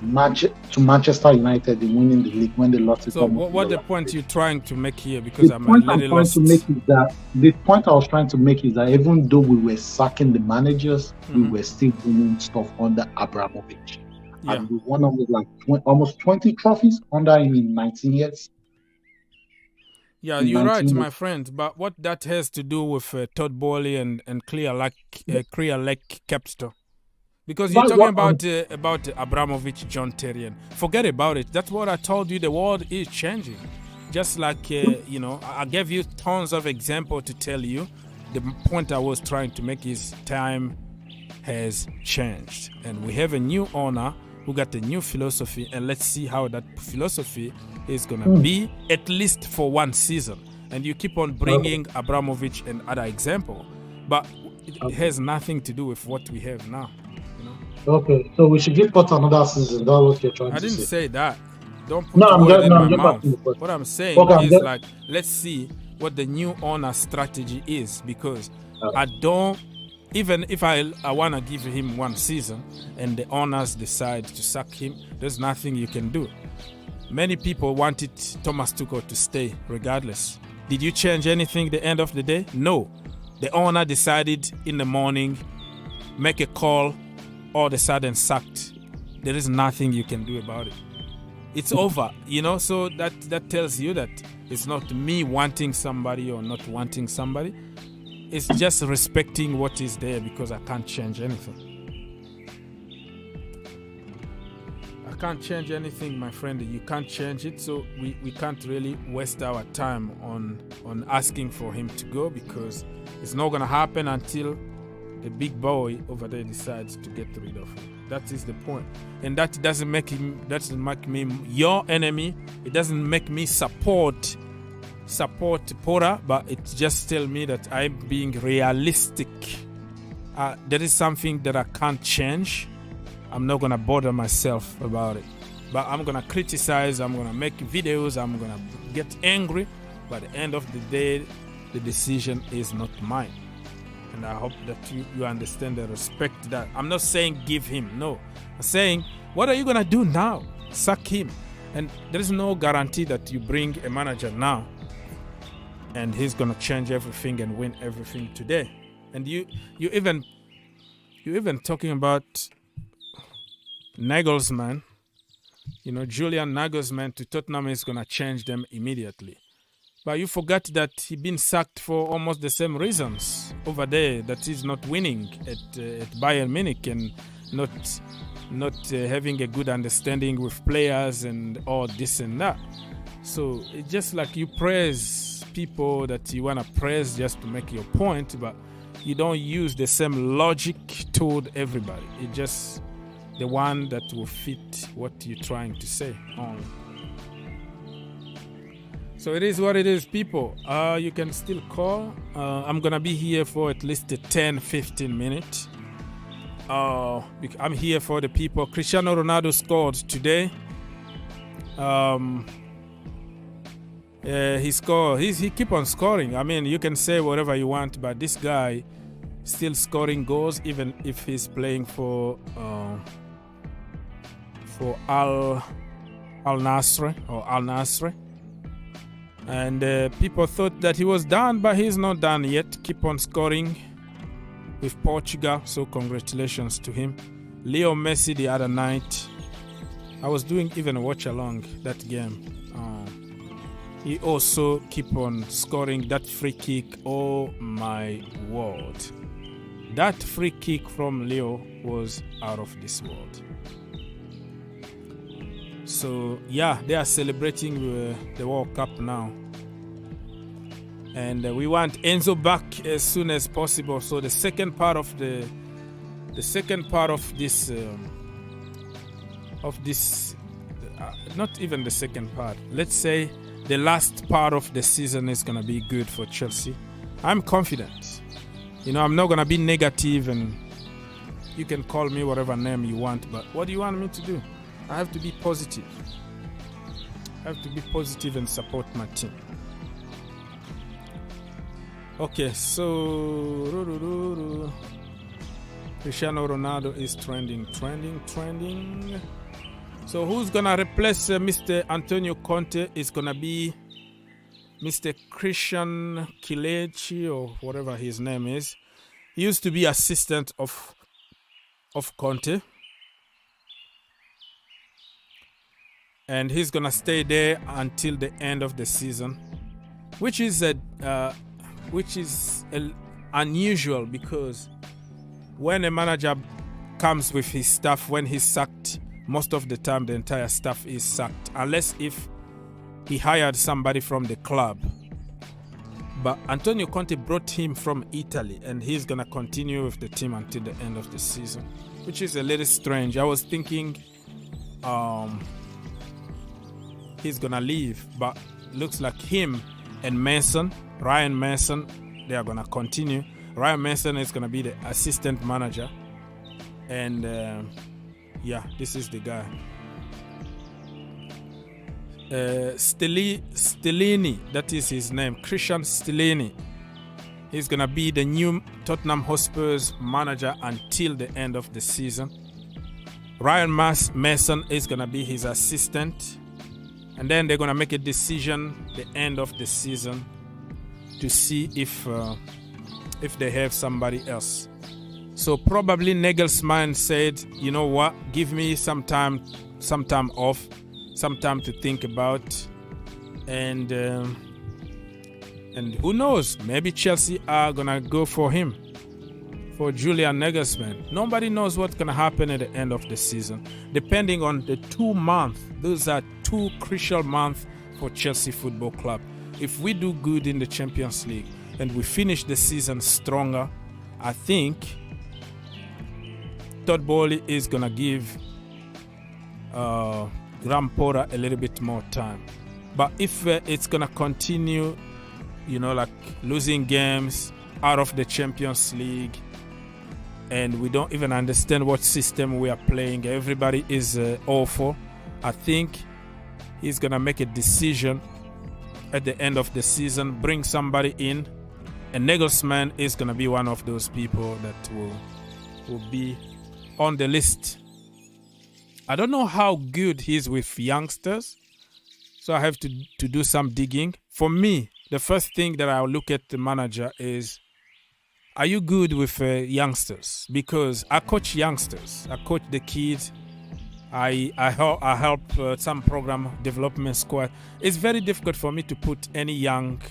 Manchester United in winning the league when they lost it. So what the point you're trying to make here? Because I'm a little lost. The point I was trying to make is that even though we were sacking the managers, we were still winning stuff under Abramovich. Yeah. And we won almost 20 trophies under him in 19 years. Yeah, you're right, my friend. But what that has to do with Todd Bowley and Clear Lake Capital? Because you're talking about Abramovich, John Terry. Forget about it. That's what I told you. The world is changing. Just like, I gave you tons of examples to tell you. The point I was trying to make is time has changed. And we have a new owner who got a new philosophy. And let's see how that philosophy is going to be, at least for one season. And you keep on bringing Abramovich and other examples. But it has nothing to do with what we have now. Okay, so we should give Potter another season. That's what you're trying to say. I didn't say that. Don't put words in my mouth. What I'm saying is let's see what the new owner strategy is, because I don't, even if I want to give him one season and the owners decide to sack him, there's nothing you can do. Many people wanted Thomas Tuchel to stay regardless. Did you change anything at the end of the day? No. The owner decided in the morning, make a call, all of a sudden sacked. There is nothing you can do about it. It's over, so that tells you that it's not me wanting somebody or not wanting somebody. It's just respecting what is there, because I can't change anything. I can't change anything, my friend. You can't change it, so we can't really waste our time on asking for him to go, because it's not going to happen until the big boy over there decides to get rid of him. That is the point. And that doesn't make me your enemy. It doesn't make me support Porra, but it just tells me that I'm being realistic. There is something that I can't change. I'm not going to bother myself about it. But I'm going to criticize, I'm going to make videos, I'm going to get angry. But at the end of the day, the decision is not mine. And I hope that you understand and respect that. I'm not saying give him, no. I'm saying, what are you going to do now? Sack him. And there is no guarantee that you bring a manager now and he's gonna change everything and win everything today. And you even talking about Nagelsmann. Julian Nagelsmann to Tottenham is gonna change them immediately. But you forgot that he been sacked for almost the same reasons over there. That he's not winning at Bayern Munich and not having a good understanding with players and all this and that. So it's just like you praise people that you want to praise just to make your point, but you don't use the same logic toward everybody. It's just the one that will fit what you're trying to say only. So it is what it is, people. You can still call. I'm going to be here for at least 10-15 minutes. I'm here for the people. Cristiano Ronaldo scored today. He keep on scoring. I mean, you can say whatever you want, but this guy still scoring goals, even if he's playing for Al Nassr. And people thought that he was done, but he's not done yet. Keep on scoring with Portugal, so congratulations to him. Leo Messi the other night, I was doing even a watch along that game. He also keep on scoring that free kick. Oh my word. That free kick from Leo was out of this world. So yeah, they are celebrating the World Cup now, and we want Enzo back as soon as possible. So the second part of this not even the second part. Let's say the last part of the season is gonna be good for Chelsea. I'm confident. I'm not gonna be negative, and you can call me whatever name you want. But what do you want me to do? I have to be positive. I have to be positive and support my team. Okay, so Cristiano Ronaldo is trending. So who's gonna replace Mr. Antonio Conte? Is gonna be Mr. Christian Kelechi or whatever his name is. He used to be assistant of Conte. And he's gonna stay there until the end of the season, which is unusual, because when a manager comes with his staff, when he's sacked, most of the time the entire staff is sacked, unless if he hired somebody from the club. But Antonio Conte brought him from Italy, and he's gonna continue with the team until the end of the season, which is a little strange. I was thinking he's gonna leave, but looks like him and Ryan Mason, they are gonna continue. Ryan Mason is gonna be the assistant manager, and this is the guy. Stellini, that is his name, Christian Stellini. He's gonna be the new Tottenham Hotspur's manager until the end of the season. Ryan Mason is gonna be his assistant. And then they're going to make a decision the end of the season to see if they have somebody else. So probably Nagelsmann said, you know what, give me some time off, some time to think about. And who knows, maybe Chelsea are going to go for him, for Julian Nagelsmann. Nobody knows what's going to happen at the end of the season, depending on the 2 months. Those are 2 crucial months for Chelsea Football Club. If we do good in the Champions League and we finish the season stronger, I think Todd Bowley is going to give Graham Potter a little bit more time. But if it's going to continue, like losing games, out of the Champions League, and we don't even understand what system we are playing, everybody is awful, I think he's going to make a decision at the end of the season, bring somebody in, and Nagelsmann is going to be one of those people that will be on the list. I don't know how good he is with youngsters, so I have to do some digging. For me, the first thing that I'll look at the manager is, are you good with youngsters? Because I coach youngsters. I coach the kids. I help some program development squad. It's very difficult for me to put any young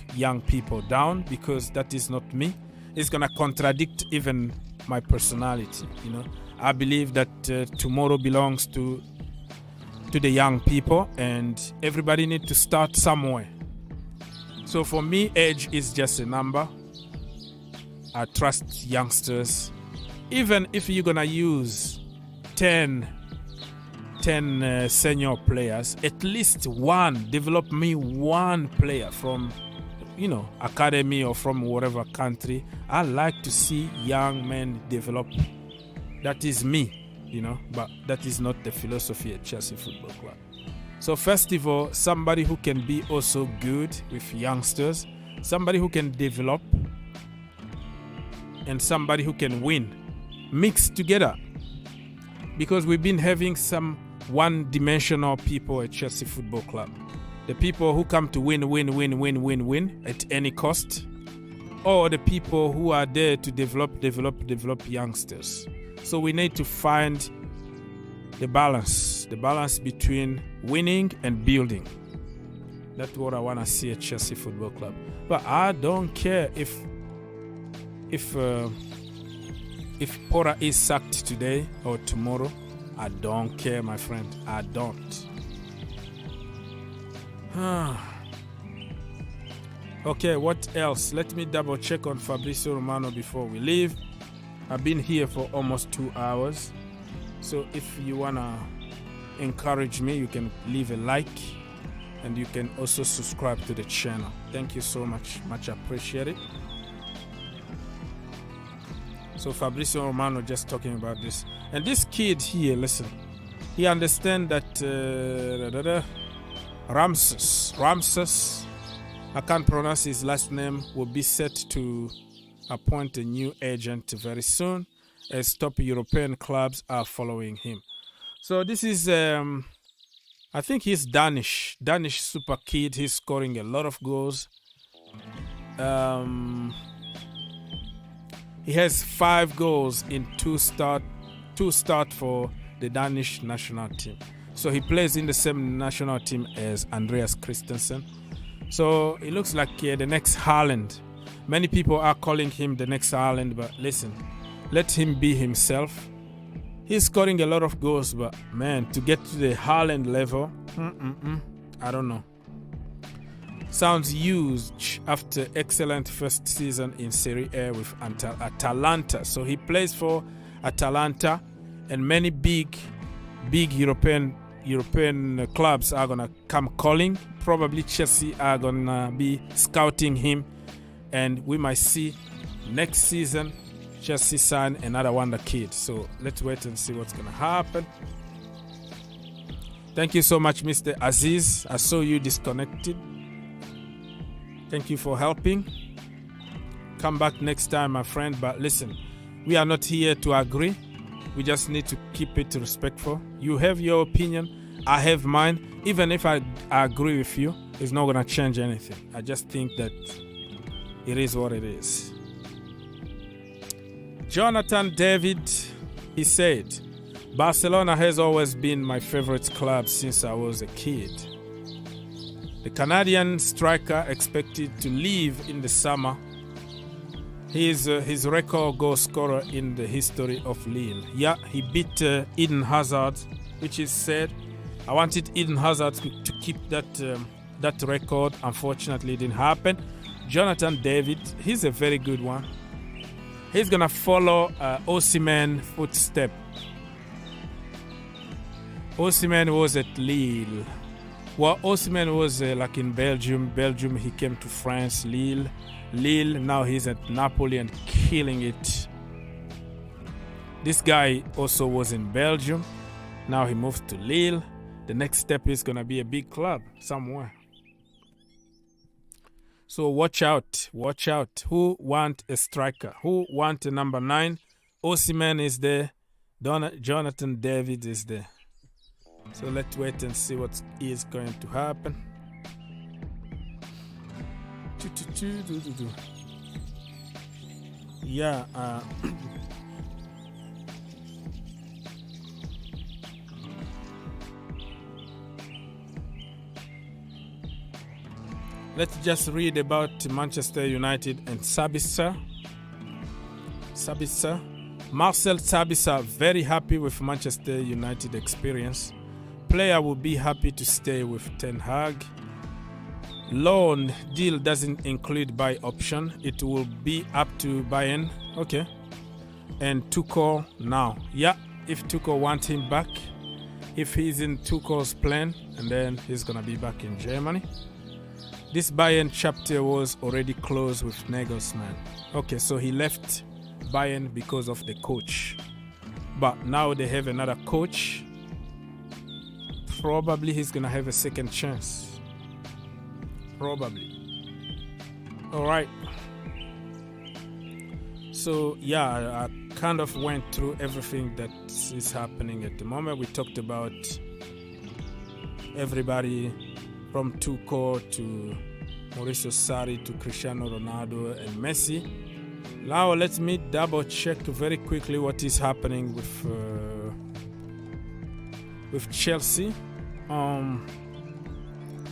people down because that is not me. It's gonna contradict even my personality. You know, I believe that tomorrow belongs to the young people, and everybody needs to start somewhere. So for me, age is just a number. I trust youngsters. Even if you're gonna use 10 senior players, at least develop me one player from, academy or from whatever country. I like to see young men develop. That is me, but that is not the philosophy at Chelsea Football Club. So first of all, somebody who can be also good with youngsters, somebody who can develop, and somebody who can win, mixed together. Because we've been having some one-dimensional people at Chelsea Football Club. The people who come to win at any cost, or the people who are there to develop youngsters. So we need to find the balance between winning and building. That's what I want to see at Chelsea Football Club. But I don't care if Porra is sacked today or tomorrow. I don't care, my friend. I don't. Okay, what else? Let me double check on Fabrizio Romano before we leave. I've been here for almost 2 hours. So if you want to encourage me, you can leave a like, and you can also subscribe to the channel. Thank you so much. Much appreciated. So Fabrizio Romano just talking about this. And this kid here, listen, he understands that Ramses, I can't pronounce his last name, will be set to appoint a new agent very soon, as top European clubs are following him. So this is, I think he's Danish super kid. He's scoring a lot of goals. He has 5 goals in 2 start for the Danish national team. So he plays in the same national team as Andreas Christensen. So it looks like the next Haaland. Many people are calling him the next Haaland, but listen, let him be himself. He's scoring a lot of goals, but man, to get to the Haaland level, I don't know. Sounds huge after excellent first season in Serie A with Atalanta. So he plays for Atalanta, and many big European clubs are gonna come calling. Probably Chelsea are gonna be scouting him, and we might see next season Chelsea sign another wonder kid. So let's wait and see what's gonna happen. Thank you so much, Mr. Aziz. I saw you disconnected. Thank you for helping. Come back next time, my friend. But listen, we are not here to agree. We just need to keep it respectful. You have your opinion. I have mine. Even if I agree with you, it's not going to change anything. I just think that it is what it is. Jonathan David, he said, Barcelona has always been my favorite club since I was a kid. The Canadian striker expected to leave in the summer. He is his record goal scorer in the history of Lille. Yeah, he beat Eden Hazard, which is sad. I wanted Eden Hazard to keep that record. Unfortunately, it didn't happen. Jonathan David, he's a very good one. He's going to follow Osimhen's footstep. Osimhen was at Lille. Well, Osimhen was like in Belgium. Belgium, he came to France, Lille. Now he's at Napoli and killing it. This guy also was in Belgium. Now he moved to Lille. The next step is going to be a big club somewhere. So watch out. Who want a striker? Who want a number 9? Osimhen is there. Jonathan David is there. So let's wait and see what is going to happen. Yeah. Let's just read about Manchester United and Sabitzer. Marcel Sabitzer, very happy with Manchester United experience. Player will be happy to stay with Ten Hag. Loan deal doesn't include buy option. It will be up to Bayern. Okay. And Tuchel now. Yeah, if Tuchel wants him back. If he's in Tuchel's plan, and then he's going to be back in Germany. This Bayern chapter was already closed with Nagelsmann. Okay, so he left Bayern because of the coach. But now they have another coach. Probably he's going to have a second chance. Probably. All right. So, yeah, I kind of went through everything that is happening at the moment. We talked about everybody from Tuchel to Mauricio Sarri to Cristiano Ronaldo and Messi. Now let me double check very quickly what is happening with Chelsea.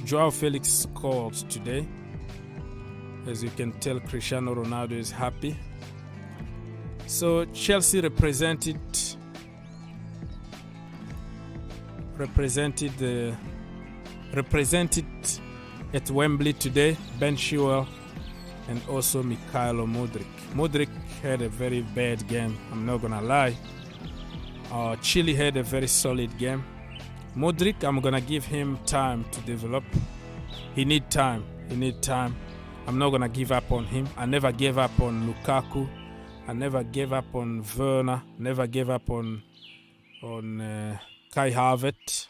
Joao Felix scored today. As you can tell, Cristiano Ronaldo is happy. So Chelsea represented at Wembley today, Ben Chilwell and also Mikhailo Mudryk. Mudryk had a very bad game, I'm not gonna lie. Chile had a very solid game. Mudryk, I'm gonna give him time to develop. He need time. I'm not gonna give up on him. I never gave up on Lukaku. I never gave up on Werner. Never gave up on Kai Havertz.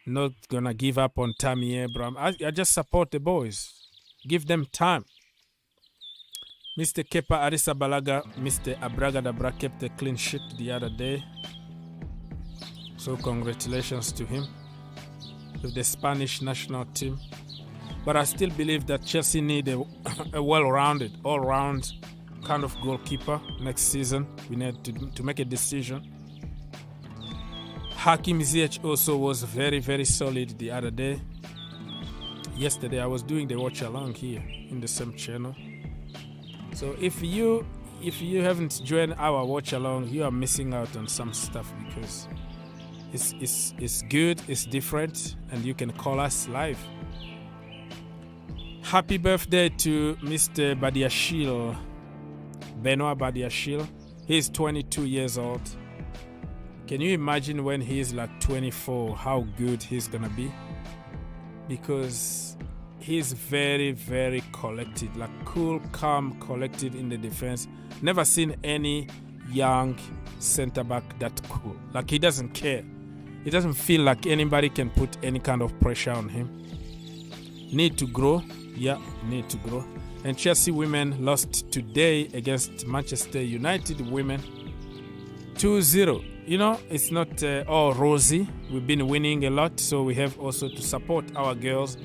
Not gonna give up on Tammy Abraham. I just support the boys. Give them time. Mr. Kepa Arrizabalaga, Mr. Abragadabra kept a clean sheet the other day. So congratulations to him with the Spanish national team. But I still believe that Chelsea need a well-rounded, all-round kind of goalkeeper next season. We need to make a decision. Hakim Ziyech also was very, very solid the other day. Yesterday I was doing the watch along here in the same channel. So if you haven't joined our watch along, you are missing out on some stuff because it's good, it's different, and you can call us live. Happy birthday to Mr. Badiashile, Benoit Badiashile. He's 22 years old. Can you imagine when he's like 24, how good he's gonna be? Because he's very, very collected, like cool, calm, collected in the defense. Never seen any young center back that cool. Like he doesn't care. He doesn't feel like anybody can put any kind of pressure on him. Need to grow. Yeah, need to grow. And Chelsea women lost today against Manchester United women 2-0. You know, it's not all rosy. We've been winning a lot, so we have also to support our girls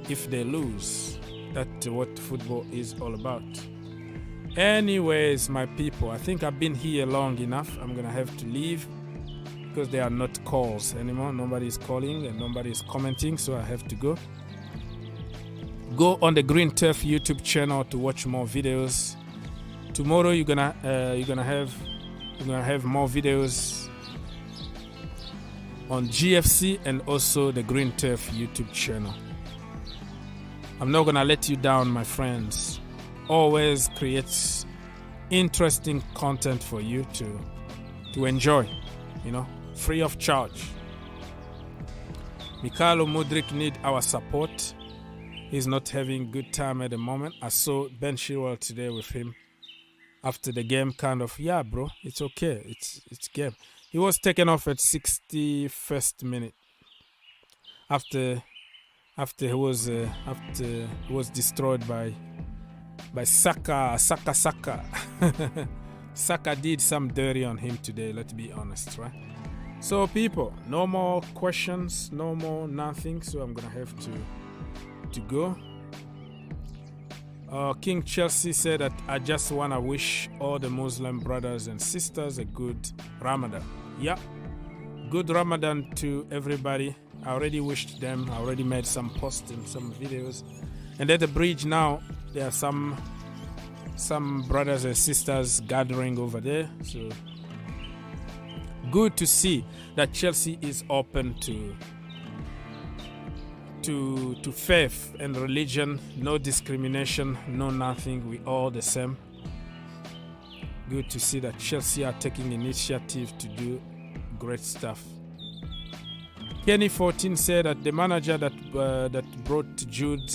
if they lose. That's what football is all about. Anyways, my people, I think I've been here long enough. I'm going to have to leave because there are not calls anymore. Nobody is calling and nobody is commenting, so I have to go. Go on the Green Turf YouTube channel to watch more videos. Tomorrow you're gonna have more videos on GFC and also the Green Turf YouTube channel. I'm not gonna let you down, my friends. Always creates interesting content for you to enjoy, you know, free of charge. Mikhailo Mudryk need our support. He's not having good time at the moment. I saw Ben Chilwell today with him after the game, kind of, yeah, bro, it's okay. It's game. He was taken off at 61st minute after he was destroyed by Saka. Saka did some dirty on him today, let's be honest, right? So people, no more questions, no more nothing, so I'm gonna have to go. King Chelsea said that I just want to wish all the Muslim brothers and sisters a good Ramadan. Yeah, good Ramadan to everybody. I already wished them. I already made some posts and some videos. And at the bridge now, there are some brothers and sisters gathering over there. So good to see that Chelsea is open to faith and religion, no discrimination, no nothing. We all the same. Good to see that Chelsea are taking initiative to do great stuff. Kenny 14 said that the manager that brought Jude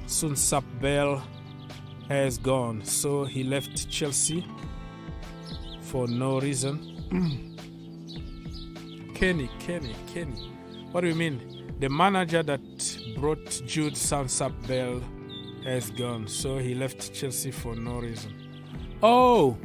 Sunsap-Bell has gone, so he left Chelsea for no reason. Kenny, what do you mean? The manager that brought Jude Sunsap-Bell has gone, so he left Chelsea for no reason. Oh,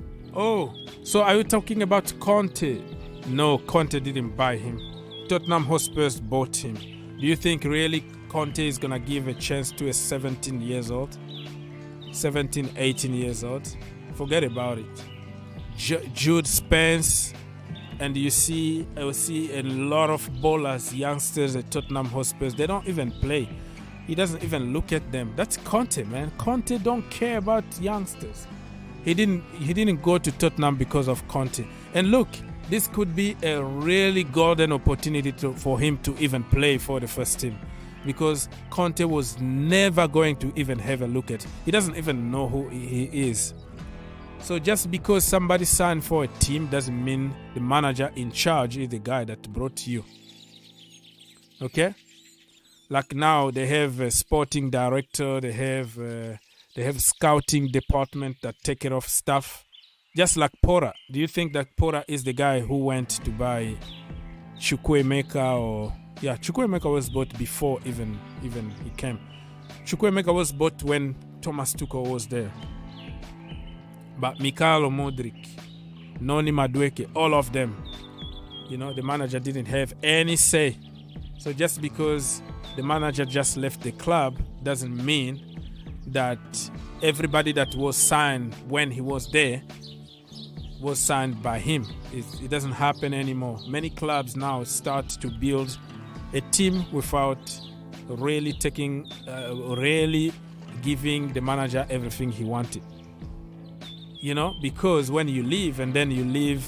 so are you talking about Conte? No, Conte didn't buy him. Tottenham Hotspurs bought him. Do you think really Conte is going to give a chance to a 18 years old? Forget about it. Jude Spence, and I see a lot of ballers, youngsters at Tottenham Hotspurs. They don't even play. He doesn't even look at them. That's Conte, man. Conte don't care about youngsters. He didn't go to Tottenham because of Conte. And look, this could be a really golden opportunity for him to even play for the first team, because Conte was never going to even have a look at. He doesn't even know who he is. So just because somebody signed for a team doesn't mean the manager in charge is the guy that brought you. Okay? Like now they have a sporting director, they have scouting department that take care of stuff. Just like Pora. Do you think that Pora is the guy who went to buy Chukwuemeka or... Yeah, Chukwuemeka was bought before even he came. Chukwuemeka was bought when Thomas Tuchel was there. But Mikhailo Mudryk, Noni Madueke, all of them, the manager didn't have any say. So just because the manager just left the club doesn't mean that everybody that was signed when he was there was signed by him. It doesn't happen anymore. Many clubs now start to build a team without really giving the manager everything he wanted. Because when you leave and then you leave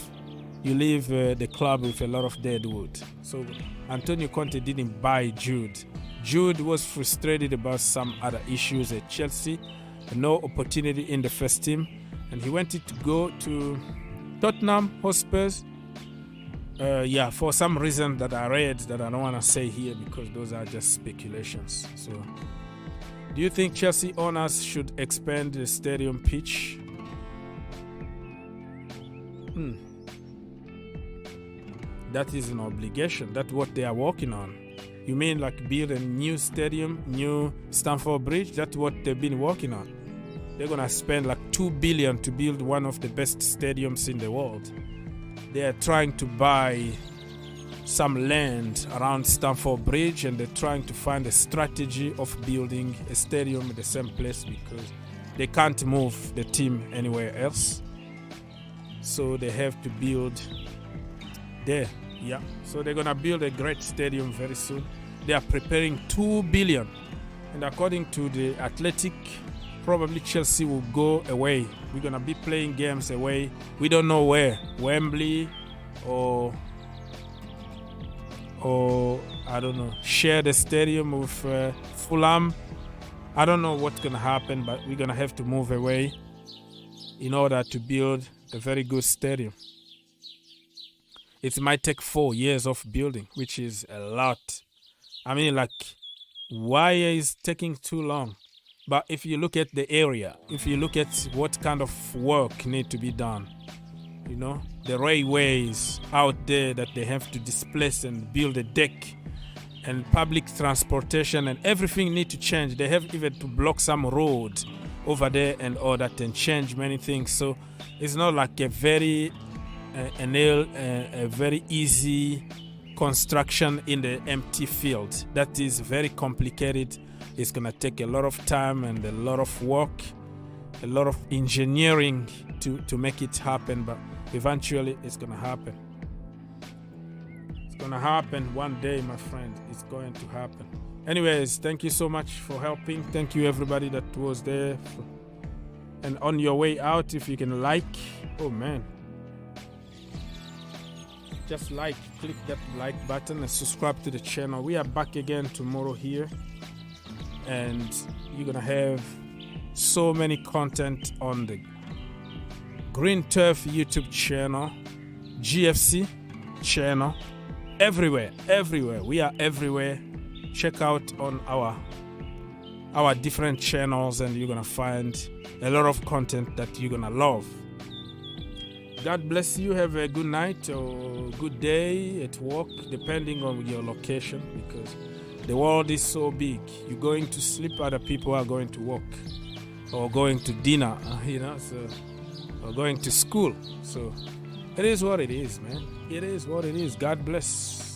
the club with a lot of dead wood. So Antonio Conte didn't buy Jude. Jude was frustrated about some other issues at Chelsea, no opportunity in the first team, and he wanted to go to Tottenham Hotspurs. For some reason that I read that I don't want to say here because those are just speculations. So, do you think Chelsea owners should expand the stadium pitch? That is an obligation. That's what they are working on. You mean like build a new stadium, new Stamford Bridge? That's what they've been working on. They're going to spend like $2 billion to build one of the best stadiums in the world. They are trying to buy some land around Stamford Bridge, and they're trying to find a strategy of building a stadium in the same place because they can't move the team anywhere else. So they have to build there. Yeah. So they're going to build a great stadium very soon. They are preparing $2 billion. And according to the Athletic, probably Chelsea will go away. We're going to be playing games away. We don't know where. Wembley or I don't know, share the stadium with Fulham. I don't know what's going to happen, but we're going to have to move away in order to build a very good stadium. It might take 4 years of building, which is a lot. I mean, like, why is it taking too long? But if you look at the area, if you look at what kind of work need to be done, the railways out there that they have to displace and build a deck, and public transportation and everything need to change. They have even to block some road over there and all that and change many things. So it's not like a very easy construction in the empty field. That is very complicated. It's gonna take a lot of time and a lot of work, a lot of engineering to make it happen, but eventually it's gonna happen. It's gonna happen one day, my friend. It's going to happen. Anyways, thank you so much for helping. Thank you everybody that was there. And on your way out, if you can like, oh man, just click that like button and subscribe to the channel. We are back again tomorrow here, and you're gonna have so many content on the Green Turf YouTube channel, GFC channel, everywhere. We are everywhere. Check out on our different channels, and you're gonna find a lot of content that you're gonna love. God bless you. Have a good night or good day at work, depending on your location, because the world is so big. You're going to sleep, other people are going to work or going to dinner, or going to school. So it is what it is, man. It is what it is. God bless.